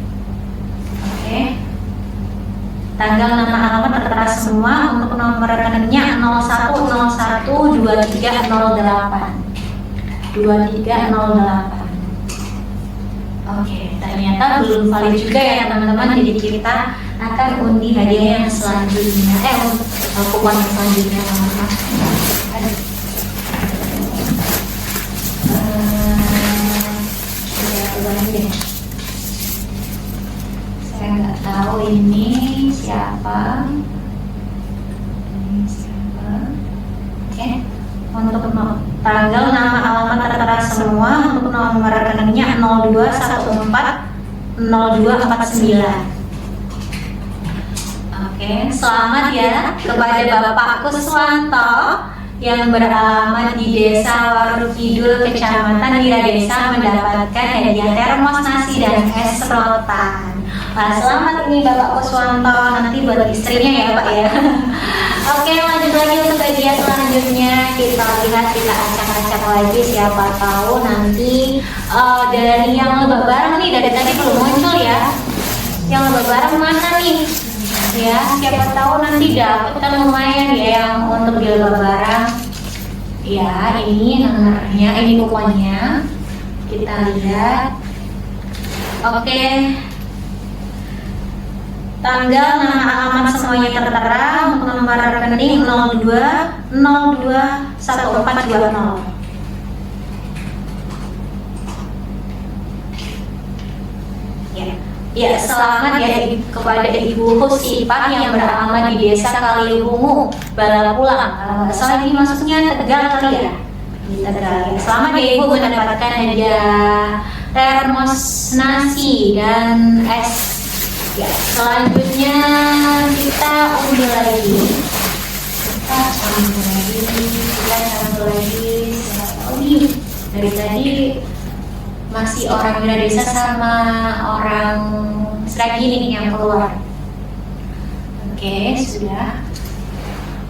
Tanggal, nama, alamat tertera semua. Untuk nomor rekeningnya 01012308. Oke, ternyata belum valid juga ya teman-teman. Jadi kita akan undi hadiah yang selanjutnya. Kupon yang selanjutnya teman-teman. Saya nggak tahu ini siapa. Oke, untuk tanggal, nama, alamat tertera semua. Untuk nomor rekeningnya 02140249. Oke, selamat ya kepada Bapak Kuswanto yang beralamat di Desa Warukidul, Kecamatan Wiradesa, mendapatkan hadiah termos nasi dan es rotan. Nah, selamat ini Bapak Kuswanto, nanti buat istrinya ya Pak ya. Oke, lanjut lagi untuk hadiah selanjutnya. Kita lihat, kita acak-acak lagi, siapa tahu nanti dari yang lomba bareng nih, dari tadi belum muncul ya. Yang lomba bareng mana nih? Ya, siapa tahu nanti dapat, kan lumayan ya yang untuk di lomba bareng. Ya, ini nomornya, ini kuponnya. Kita lihat. Oke. Tanggal, nama, alamat semuanya tertera. Untuk nomor rekening 02021420. Ya, selamat ya kepada Ibu Husipah yang beralamat di Desa Kaliwungu, Balapulang. Salah ini maksudnya Tegal kali ya? Di Tegal. Selamat ya Ibu mendapatkan hadiah termos nasi dan es. Ya, selanjutnya kita undi lagi. Kita campur lagi. Siapa tahu dari tadi masih orang Wiradesa sama orang Sragini yang keluar. Oke, sudah.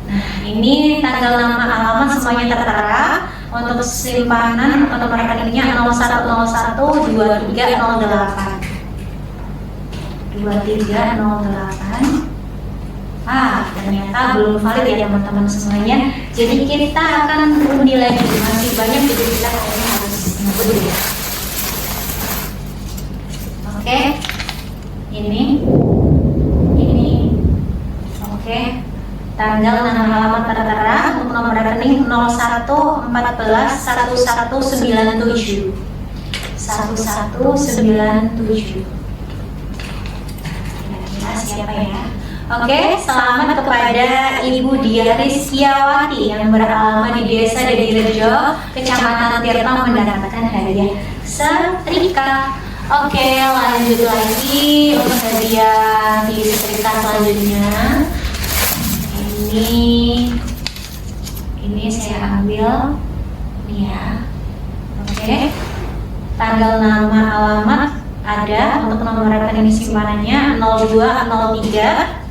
Nah, ini tanggal, nama, alamat semuanya tertera. Untuk simpanan atau nomor rekeningnya 01012308. 2308. Ternyata belum valid ya teman-teman semuanya. Jadi kita akan undi lagi, masih banyak, jadi kita harus ngebut ya. Oke, ini, oke. Tanggal, nama, alamat tertera. Untuk nomor rekening 01141197. 1197. Kira-kira siapa ya? Oke, selamat kepada Ibu Diah Rizkyawati yang beralamat di Desa Dedirejo, Kecamatan Tirta, mendapatkan hadiah setrika. Oke, lanjut lagi untuk hadiah di setrika selanjutnya. Ini saya ambil nih ya. Oke, tanggal, nama, alamat ada untuk nomor rekening simpanannya 0203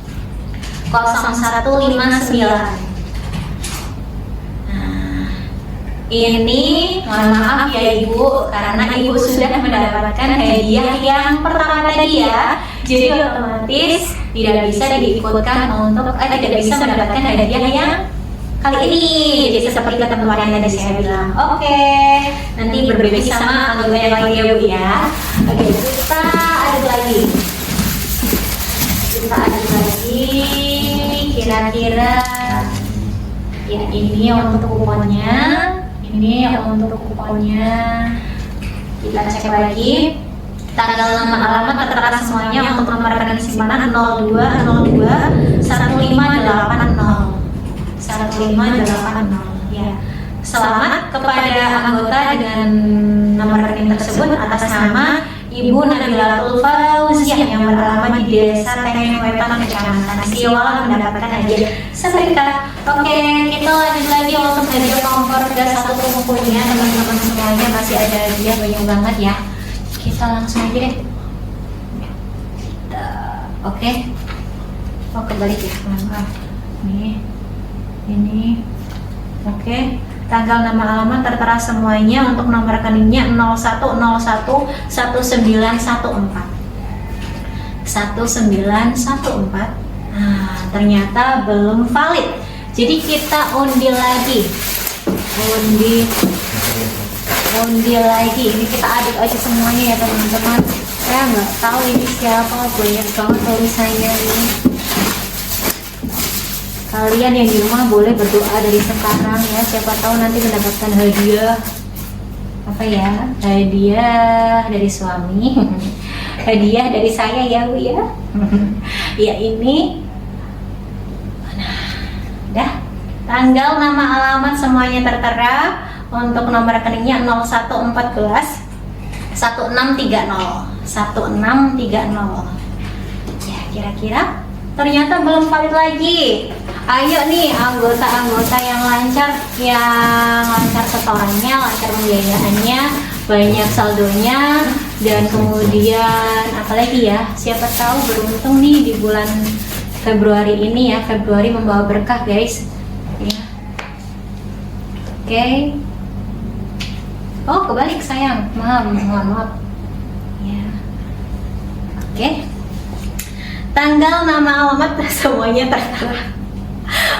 0159. Ini mohon maaf ya Ibu, karena Ibu sudah mendapatkan hadiah yang pertama tadi ya. Jadi otomatis tidak bisa diikutkan untuk tidak bisa mendapatkan hadiah yang kali ini. Jadi seperti ketentuan yang tadi saya bilang. Oke, nanti berbeda sama anggota yang lain ya Bu ya. Oke, kita aduk lagi. Kira-kira ya ini untuk kuponnya. Ini untuk kuponnya. Kita cek lagi. Tanggal, nama, alamat tertera semuanya untuk nomor rekening simpanan 0202 1580 1580 ya. Selamat kepada anggota dengan nomor rekening tersebut atas nama Ibu Nabilatul Fauziah yang beralamat di Desa Tengeng Wetan, Kecamatan Siwalan mendapatkan hadiah setrika. Oke, kita lanjut lagi untuk hadiah kompor gas 1 tungkunya. Teman-teman semuanya masih ada hadiah banyak banget ya. Kita langsung aja deh. Oke. Oh kebalik ya, maaf. Ini. Oke. Tanggal, nama, alamat tertera semuanya untuk nomor rekeningnya 0101 1914 1914. Nah, ternyata belum valid. Jadi kita undi lagi. Undi lagi. Ini kita aduk aja semuanya ya teman-teman. Saya nggak tahu ini siapa, banyak banget tulisannya ini. Kalian yang di rumah boleh berdoa dari sekarang ya, siapa tahu nanti mendapatkan hadiah. Apa ya? Hadiah dari suami. Hadiah dari saya ya Bu ya. Ya ini. Nah, dah. Tanggal, nama, alamat semuanya tertera. Untuk nomor rekeningnya 0114 1630 1630. Ya, kira-kira ternyata belum valid lagi. Ayo nih anggota-anggota yang lancar setorannya, lancar pembiayaannya, banyak saldonya, dan kemudian apalagi ya, siapa tahu beruntung nih di bulan Februari ini ya. Februari membawa berkah guys ya. Oke. Oh kebalik sayang, mohon maaf ya. Oke. Tanggal, nama, alamat semuanya tertera.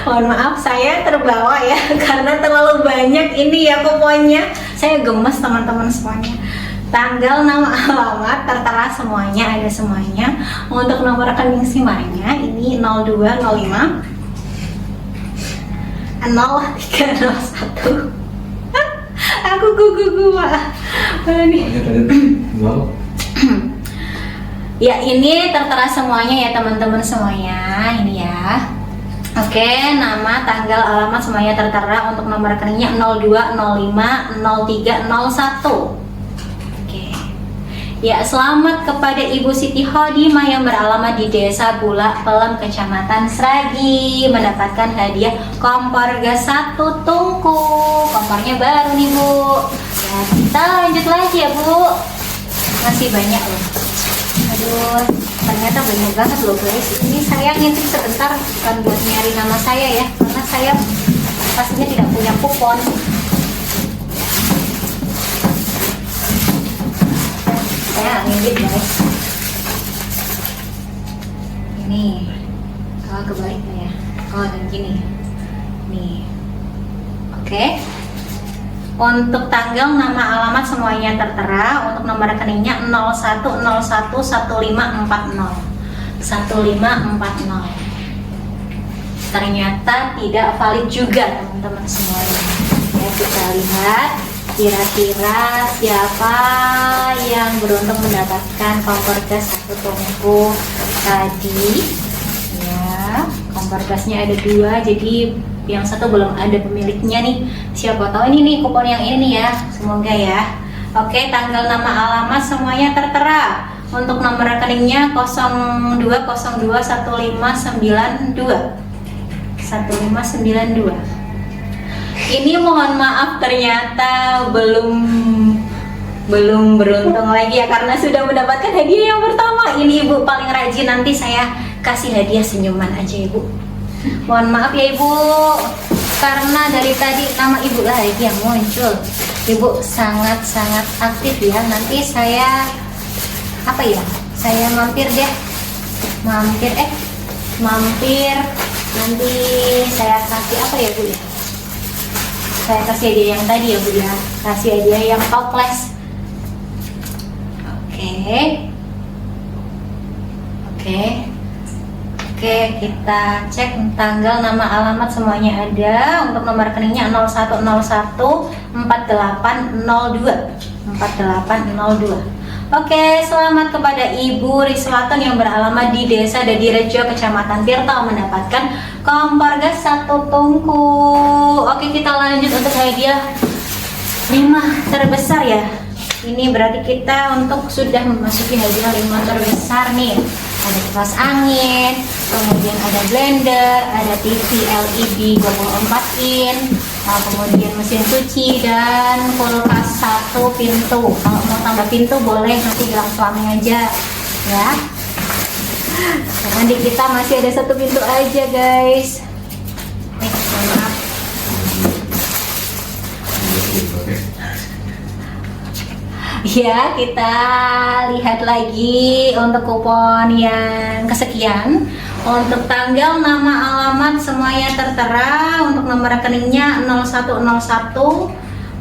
Mohon maaf saya terbawa ya karena terlalu banyak ini ya kuponnya. Saya gemes teman-teman semuanya. Tanggal, nama, alamat tertera semuanya, ada semuanya. Untuk nomor rekening simpanannya ini 0205 0301. Aku gugu mana nih? Ya ini tertera semuanya ya teman-teman semuanya ini ya. Oke, nama, tanggal, alamat semuanya tertera. Untuk nomor rekeningnya 0205 0301. Oke. Ya, selamat kepada Ibu Siti Hodimah yang beralamat di Desa Bulak Pelem, Kecamatan Sragi, mendapatkan hadiah kompor gas 1 tungku. Kompornya baru nih Bu. Ya, kita lanjut lagi ya Bu. Masih banyak loh. Aduh, ternyata banyak banget loh guys. Ini saya ngintip sebentar bukan buat nyari nama saya ya, karena saya pastinya tidak punya kupon. Saya ngintip guys. Ini kalau kebalik ya. Oh dan gini. Nih. Oke. Untuk tanggal, nama, alamat semuanya tertera. Untuk nomor rekeningnya 0101 1540 1540. Ternyata tidak valid juga teman-teman semuanya. Ya, kita lihat kira-kira siapa yang beruntung mendapatkan kompor gas 1 tungku tadi. Ya, kompor gasnya ada 2, jadi yang satu belum ada pemiliknya nih. Siapa tahu ini nih kupon yang ini ya, semoga ya. Oke, tanggal, nama, alamat semuanya tertera. Untuk nomor rekeningnya 0202 1592 1592. Ini mohon maaf ternyata belum belum beruntung lagi ya karena sudah mendapatkan hadiah yang pertama. Ini Ibu paling rajin, nanti saya kasih hadiah senyuman aja Ibu. Mohon maaf ya Ibu, karena dari tadi nama Ibu lagi yang muncul. Ibu sangat-sangat aktif ya. Nanti saya saya mampir deh. Mampir. Nanti saya kasih apa ya Bu ya? Saya kasih hadiah yang tadi ya Bu ya. Kasih hadiah yang toples. Oke, kita cek tanggal, nama, alamat semuanya ada. Untuk nomor rekeningnya 0101 4802. Oke, selamat kepada Ibu Riswaton yang beralamat di Desa Dadirejo, Kecamatan Tirta, mendapatkan kompor gas 1 tungku. Oke, kita lanjut untuk hadiah 5 terbesar ya. Ini berarti kita sudah memasuki hadiah 5 terbesar nih. Ada kipas angin, kemudian ada blender, ada TV LED 24 in, kemudian mesin cuci dan kulkas 1 pintu. Kalau mau tambah pintu boleh, nanti bilang suami aja ya. Karena di kita masih ada 1 pintu aja guys. Maaf. Ya, kita lihat lagi untuk kupon yang kesekian. Untuk tanggal, nama, alamat semuanya tertera. Untuk nomor rekeningnya 0101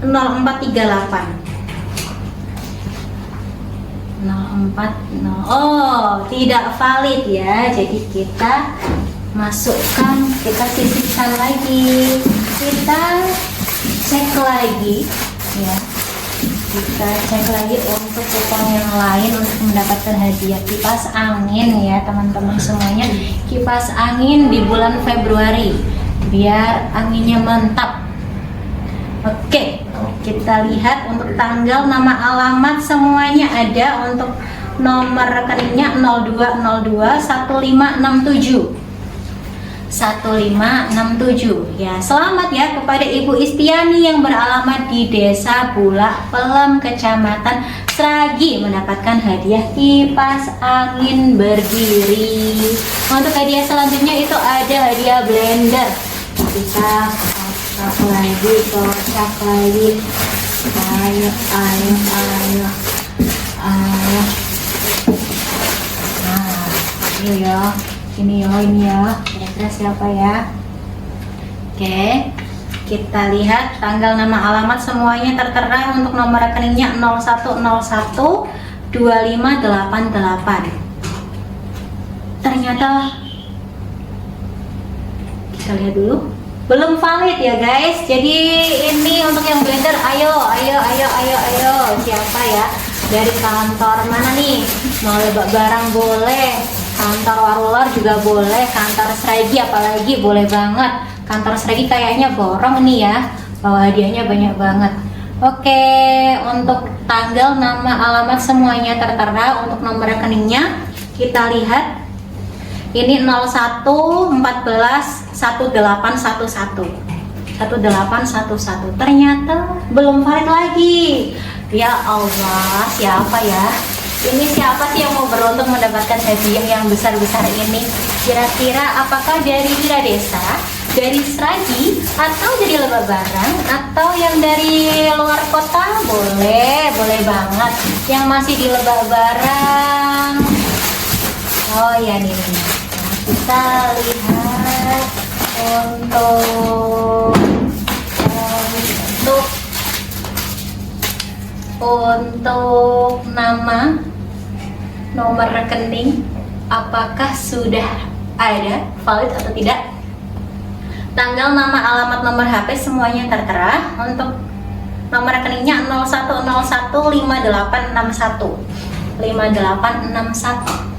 0438. 040. Oh, tidak valid ya. Jadi kita masukkan, kita sisihkan lagi. Kita cek lagi ya. Kita cek lagi untuk kupon yang lain untuk mendapatkan hadiah kipas angin ya teman-teman semuanya. Kipas angin di bulan Februari biar anginnya mantap. Oke, kita lihat untuk tanggal, nama, alamat semuanya ada. Untuk nomor rekeningnya 0202 1567 ya. Selamat ya kepada Ibu Istiani yang beralamat di Desa Bulak Pelem, Kecamatan Sragi, mendapatkan hadiah kipas angin berdiri. Untuk hadiah selanjutnya itu ada hadiah blender. Kita kocak lagi. Ayo. Nah, ini ya. Kira-kira siapa ya? Oke, kita lihat tanggal, nama, alamat semuanya tertera. Untuk nomor rekeningnya 0101 2588. Ternyata kita lihat dulu, belum valid ya guys. Jadi ini untuk yang blender, ayo siapa ya? Dari kantor mana nih? Mau lebak barang boleh, kantor Warulor juga boleh, kantor Sragi apalagi boleh banget. Kantor Sragi kayaknya borong nih ya, bawa hadiahnya banyak banget. Oke, untuk tanggal, nama, alamat semuanya tertera. Untuk nomor rekeningnya kita lihat, ini 01 14 1811 1811. Ternyata belum valid lagi. Ya Allah, siapa ya? Ini siapa sih yang mau beruntung mendapatkan hadiah yang besar-besar ini? Kira-kira apakah dari Wira Desa, dari Sragi, atau dari Lebak Barang, atau yang dari luar kota? Boleh banget. Yang masih di Lebak Barang. Oh ya nih. Nah, kita lihat untuk nama, nomor rekening, apakah sudah ada valid atau tidak? Tanggal, nama, alamat, nomor HP semuanya tertera. Untuk nomor rekeningnya 0101 5861 5861.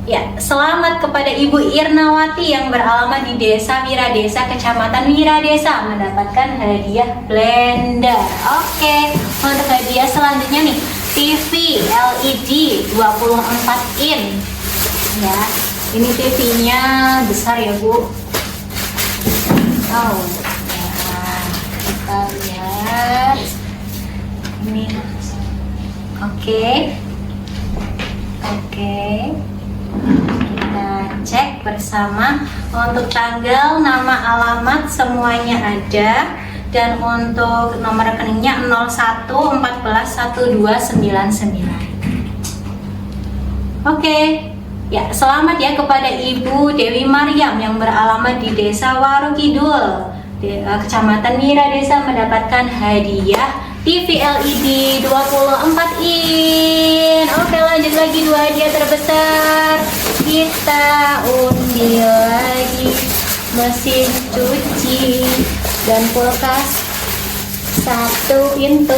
Ya, selamat kepada Ibu Irnawati yang beralamat di Desa Wiradesa, Kecamatan Wiradesa, mendapatkan hadiah blender. Oke, untuk hadiah selanjutnya nih, TV LED 24 in. Ya, ini TV-nya besar ya Bu. Oh, ya, kita lihat. Ini Oke. Kita cek bersama. Untuk tanggal, nama, alamat semuanya ada, dan untuk nomor rekeningnya 01141299. Oke. Ya, selamat ya kepada Ibu Dewi Maryam yang beralamat di Desa Warukidul, Kecamatan Mira Desa, mendapatkan hadiah TV LED 24 in. Oke, lanjut lagi, 2 hadiah terbesar. Kita undi lagi mesin cuci dan kulkas 1 pintu.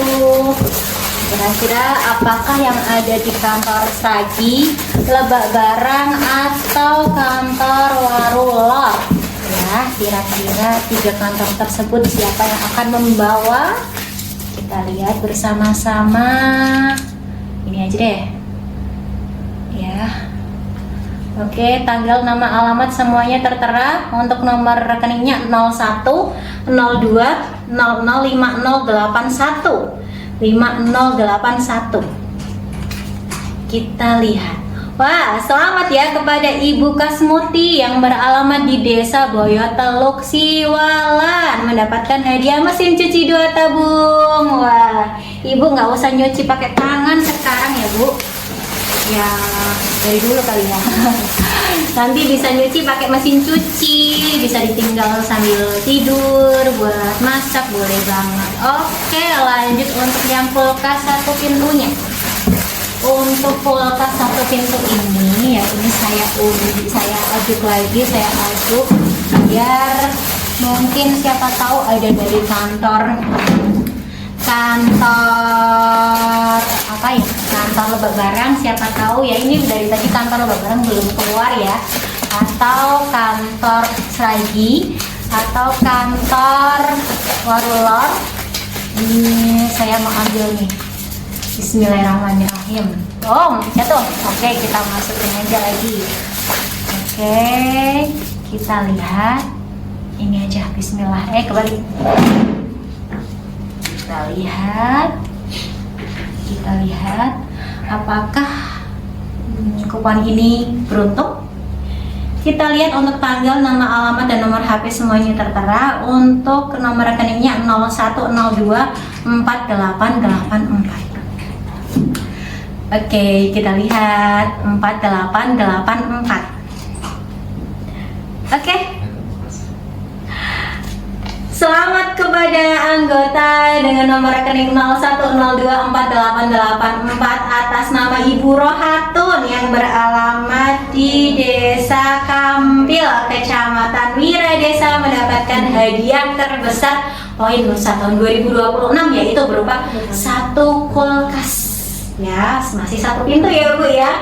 Kira-kira apakah yang ada di kantor Sragi, Lebak Barang, atau kantor Warulor? Ya, kira-kira 3 kantor tersebut siapa yang akan membawa? Kita lihat bersama-sama. Ini aja deh. Ya. Oke, tanggal, nama, alamat semuanya tertera. Untuk nomor rekeningnya 01 02 00 5081 5081. Kita lihat. Wah, selamat ya kepada Ibu Kasmuti yang beralamat di Desa Boyoteluk, Siwalan, mendapatkan hadiah mesin cuci 2 tabung. Wah, Ibu nggak usah nyuci pakai tangan sekarang ya, Bu. Ya, dari dulu kali ya. Nanti bisa nyuci pakai mesin cuci, bisa ditinggal sambil tidur, buat masak boleh banget. Oke, lanjut untuk yang kulkas 1 pintunya. Untuk kulkas 1 pintu ini ya, ini saya aduk lagi, saya aduk biar mungkin siapa tahu ada dari kantor apa ya, kantor Lebak Barang, siapa tahu ya. Ini dari tadi kantor Lebak Barang belum keluar ya, atau kantor Sragi, atau kantor Warulor. Ini saya mau ambil nih. Bismillahirrahmanirrahim. Oh, jatuh. Oke, kita masukin aja lagi. Oke, kita lihat. Ini aja, bismillah. Kembali. Kita lihat apakah kupon ini beruntung. Kita lihat untuk tanggal, nama, alamat, dan nomor HP semuanya tertera. Untuk nomor rekeningnya 0102 4884. Oke, kita lihat 4884. Oke. Selamat kepada anggota dengan nomor rekening 01024884 atas nama Ibu Rohatun yang beralamat di Desa Kampil, Kecamatan Mira Desa, mendapatkan hadiah terbesar poin Nusa tahun 2026, yaitu berupa 1 kulkas. Ya, masih 1 pintu ya Bu ya.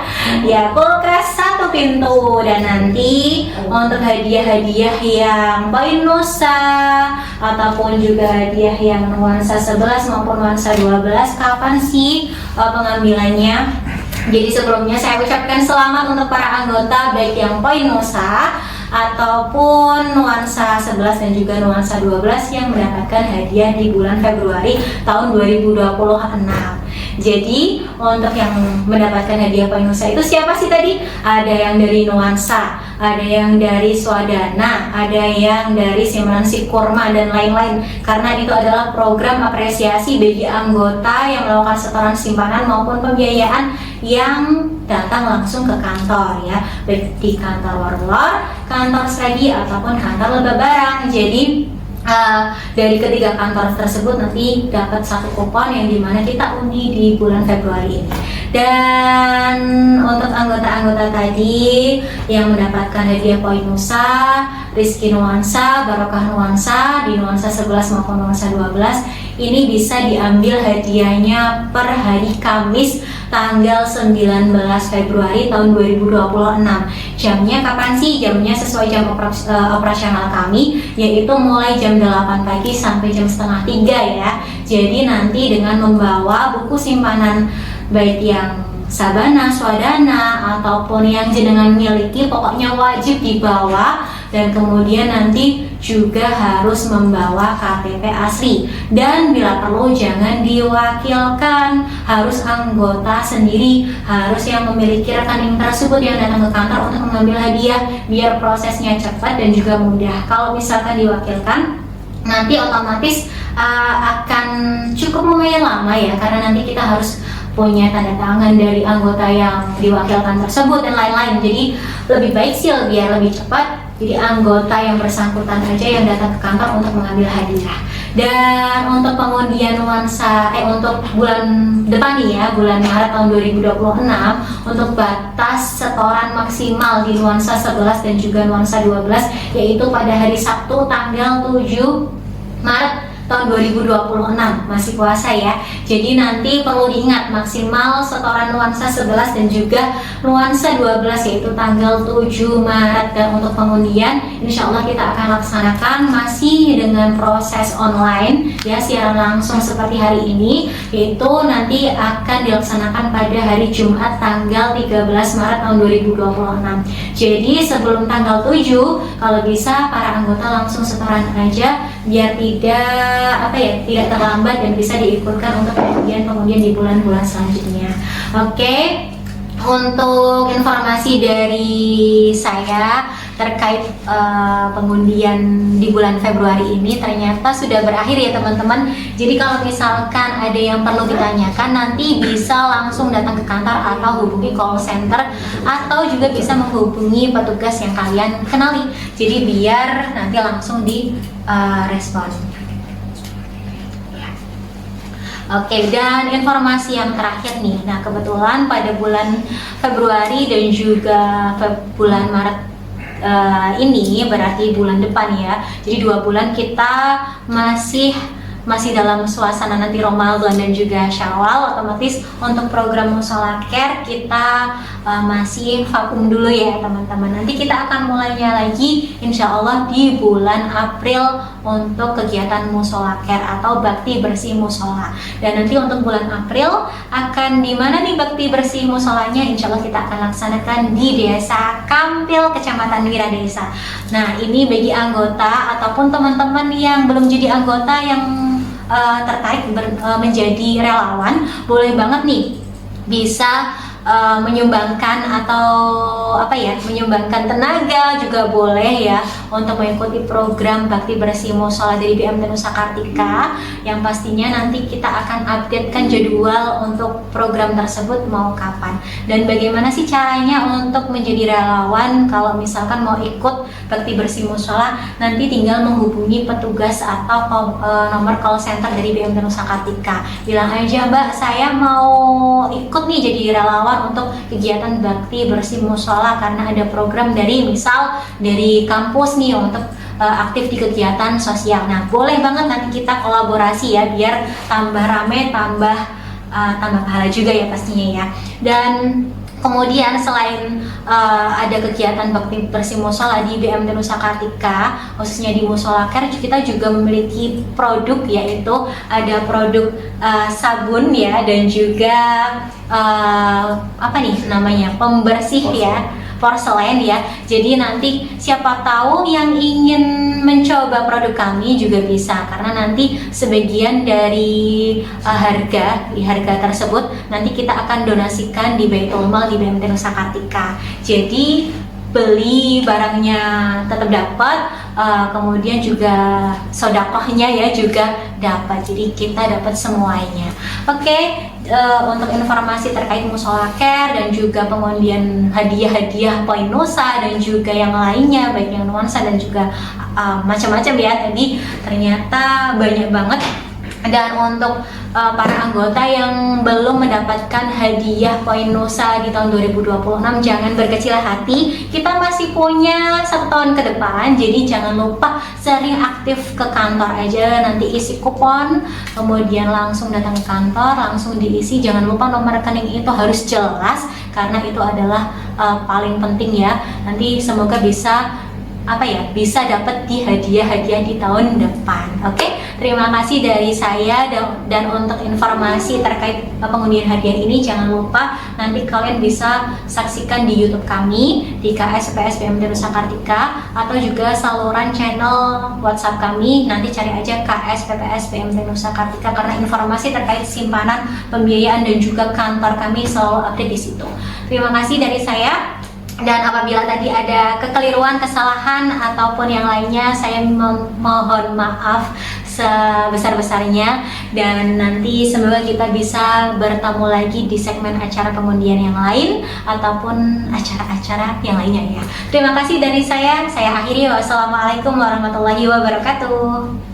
Ya, kulkas 1 pintu. Dan nanti untuk hadiah-hadiah yang poin Nusa ataupun juga hadiah yang nuansa 11 maupun nuansa 12, kapan sih pengambilannya? Jadi sebelumnya saya ucapkan selamat untuk para anggota baik yang poin Nusa ataupun nuansa 11 dan juga nuansa 12 yang mendapatkan hadiah di bulan Februari tahun 2026. Jadi untuk yang mendapatkan hadiah poin Nusa itu siapa sih tadi? Ada yang dari nuansa, ada yang dari swadana, ada yang dari simulasi kurma dan lain-lain. Karena itu adalah program apresiasi bagi anggota yang melakukan setoran simpanan maupun pembiayaan yang datang langsung ke kantor ya, baik di kantor Warulor, kantor Sragi ataupun kantor Lebak Barang. Jadi dari ketiga kantor tersebut nanti dapat 1 kupon yang dimana kita undi di bulan Februari ini. Dan untuk anggota-anggota tadi yang mendapatkan hadiah poin Nusa, Rizky Nuansa, Barokah Nuansa di nuansa 11 maupun nuansa 12, ini bisa diambil hadiahnya per hari Kamis tanggal 19 Februari tahun 2026. Jamnya kapan sih? Jamnya sesuai jam operasional kami, yaitu mulai jam 8 pagi sampai jam setengah 3 ya. Jadi nanti dengan membawa buku simpanan baik yang sabana, swadana ataupun yang jenengan miliki, pokoknya wajib dibawa dan kemudian nanti juga harus membawa KTP asli, dan bila perlu jangan diwakilkan, harus anggota sendiri, harus yang memiliki rekening tersebut yang datang ke kantor untuk mengambil hadiah biar prosesnya cepat dan juga mudah. Kalau misalkan diwakilkan nanti otomatis akan cukup lumayan lama ya, karena nanti kita harus punya tanda tangan dari anggota yang diwakilkan tersebut dan lain-lain. Jadi lebih baik sih biar lebih cepat, jadi anggota yang bersangkutan aja yang datang ke kantor untuk mengambil hadiah. Dan untuk pengundian nuansa untuk bulan depan nih ya, bulan Maret tahun 2026, untuk batas setoran maksimal di nuansa 11 dan juga nuansa 12 yaitu pada hari Sabtu tanggal 7 Maret tahun 2026, masih puasa ya. Jadi nanti perlu diingat maksimal setoran nuansa 11 dan juga nuansa 12 yaitu tanggal 7 Maret. Dan untuk pengundian insya Allah kita akan laksanakan masih dengan proses online ya, siaran langsung seperti hari ini, yaitu nanti akan dilaksanakan pada hari Jumat tanggal 13 Maret tahun 2026. Jadi sebelum tanggal 7 kalau bisa para anggota langsung setoran aja biar tidak terlambat dan bisa diikutkan untuk pengundian di bulan-bulan selanjutnya. Oke, untuk informasi dari saya terkait pengundian di bulan Februari ini ternyata sudah berakhir ya teman-teman. Jadi kalau misalkan ada yang perlu ditanyakan nanti bisa langsung datang ke kantor atau hubungi call center, atau juga bisa menghubungi petugas yang kalian kenali. Jadi biar nanti langsung di respon. Oke, dan informasi yang terakhir nih. Nah, kebetulan pada bulan Februari dan juga bulan Maret ini berarti bulan depan ya. Jadi 2 bulan kita masih dalam suasana nanti Ramadan dan juga Syawal. Otomatis untuk program Mushola Care kita masih vakum dulu ya teman-teman. Nanti kita akan mulainya lagi insya Allah di bulan April untuk kegiatan Mushola Care atau bakti bersih musola. Dan nanti untuk bulan April akan di mana nih bakti bersih musolanya? Insya Allah kita akan laksanakan di Desa Kampil, Kecamatan Wiradesa. Nah, ini bagi anggota ataupun teman-teman yang belum jadi anggota yang tertarik menjadi relawan, boleh banget nih bisa menyumbangkan atau menyumbangkan tenaga juga boleh ya untuk mengikuti program bakti bersih musola dari BMT Nusa Kartika, yang pastinya nanti kita akan updatekan jadwal untuk program tersebut mau kapan dan bagaimana sih caranya untuk menjadi relawan. Kalau misalkan mau ikut bakti bersih musola, nanti tinggal menghubungi petugas atau nomor call center dari BMT Nusa Kartika, bilang aja, Mbak saya mau ikut nih jadi relawan untuk kegiatan bakti bersih musola karena ada program dari kampus nih untuk aktif di kegiatan sosial. Nah, boleh banget nanti kita kolaborasi ya biar tambah rame, tambah pahala juga ya pastinya ya. Dan kemudian selain ada kegiatan bakti bersih musola di BMT Nusa Kartika, khususnya di Mushola Care, kita juga memiliki produk, yaitu ada produk sabun ya, dan juga pembersih ya, porselen ya. Jadi nanti siapa tahu yang ingin mencoba produk kami juga bisa, karena nanti sebagian dari harga tersebut nanti kita akan donasikan di Baitul Mal di BMT Nusa Kartika. Jadi beli barangnya tetap dapat, kemudian juga sodakohnya ya juga dapat, jadi kita dapat semuanya. Oke, untuk informasi terkait Mushola Care dan juga pengundian hadiah poin Nusa dan juga yang lainnya, baik yang nuansa dan juga macam-macam ya, tadi ternyata banyak banget. Dan untuk para anggota yang belum mendapatkan hadiah poin Nusa di tahun 2026, jangan berkecil hati, kita masih punya 1 tahun ke depan. Jadi jangan lupa sering aktif ke kantor aja, nanti isi kupon, kemudian langsung datang ke kantor, langsung diisi. Jangan lupa nomor rekening itu harus jelas, karena itu adalah paling penting ya. Nanti semoga bisa dapat di hadiah di tahun depan. Oke? Terima kasih dari saya, dan untuk informasi terkait pengundian hadiah ini jangan lupa nanti kalian bisa saksikan di YouTube kami di KSPS BMD Nusa Kartika, atau juga saluran channel WhatsApp kami. Nanti cari aja KSPPS BMD Nusa Kartika, karena informasi terkait simpanan, pembiayaan, dan juga kantor kami selalu update di situ. Terima kasih dari saya. Dan apabila tadi ada kekeliruan, kesalahan, ataupun yang lainnya, saya mohon maaf sebesar-besarnya. Dan nanti semoga kita bisa bertemu lagi di segmen acara pengundian yang lain, ataupun acara-acara yang lainnya ya. Terima kasih dari saya akhiri. Wassalamualaikum warahmatullahi wabarakatuh.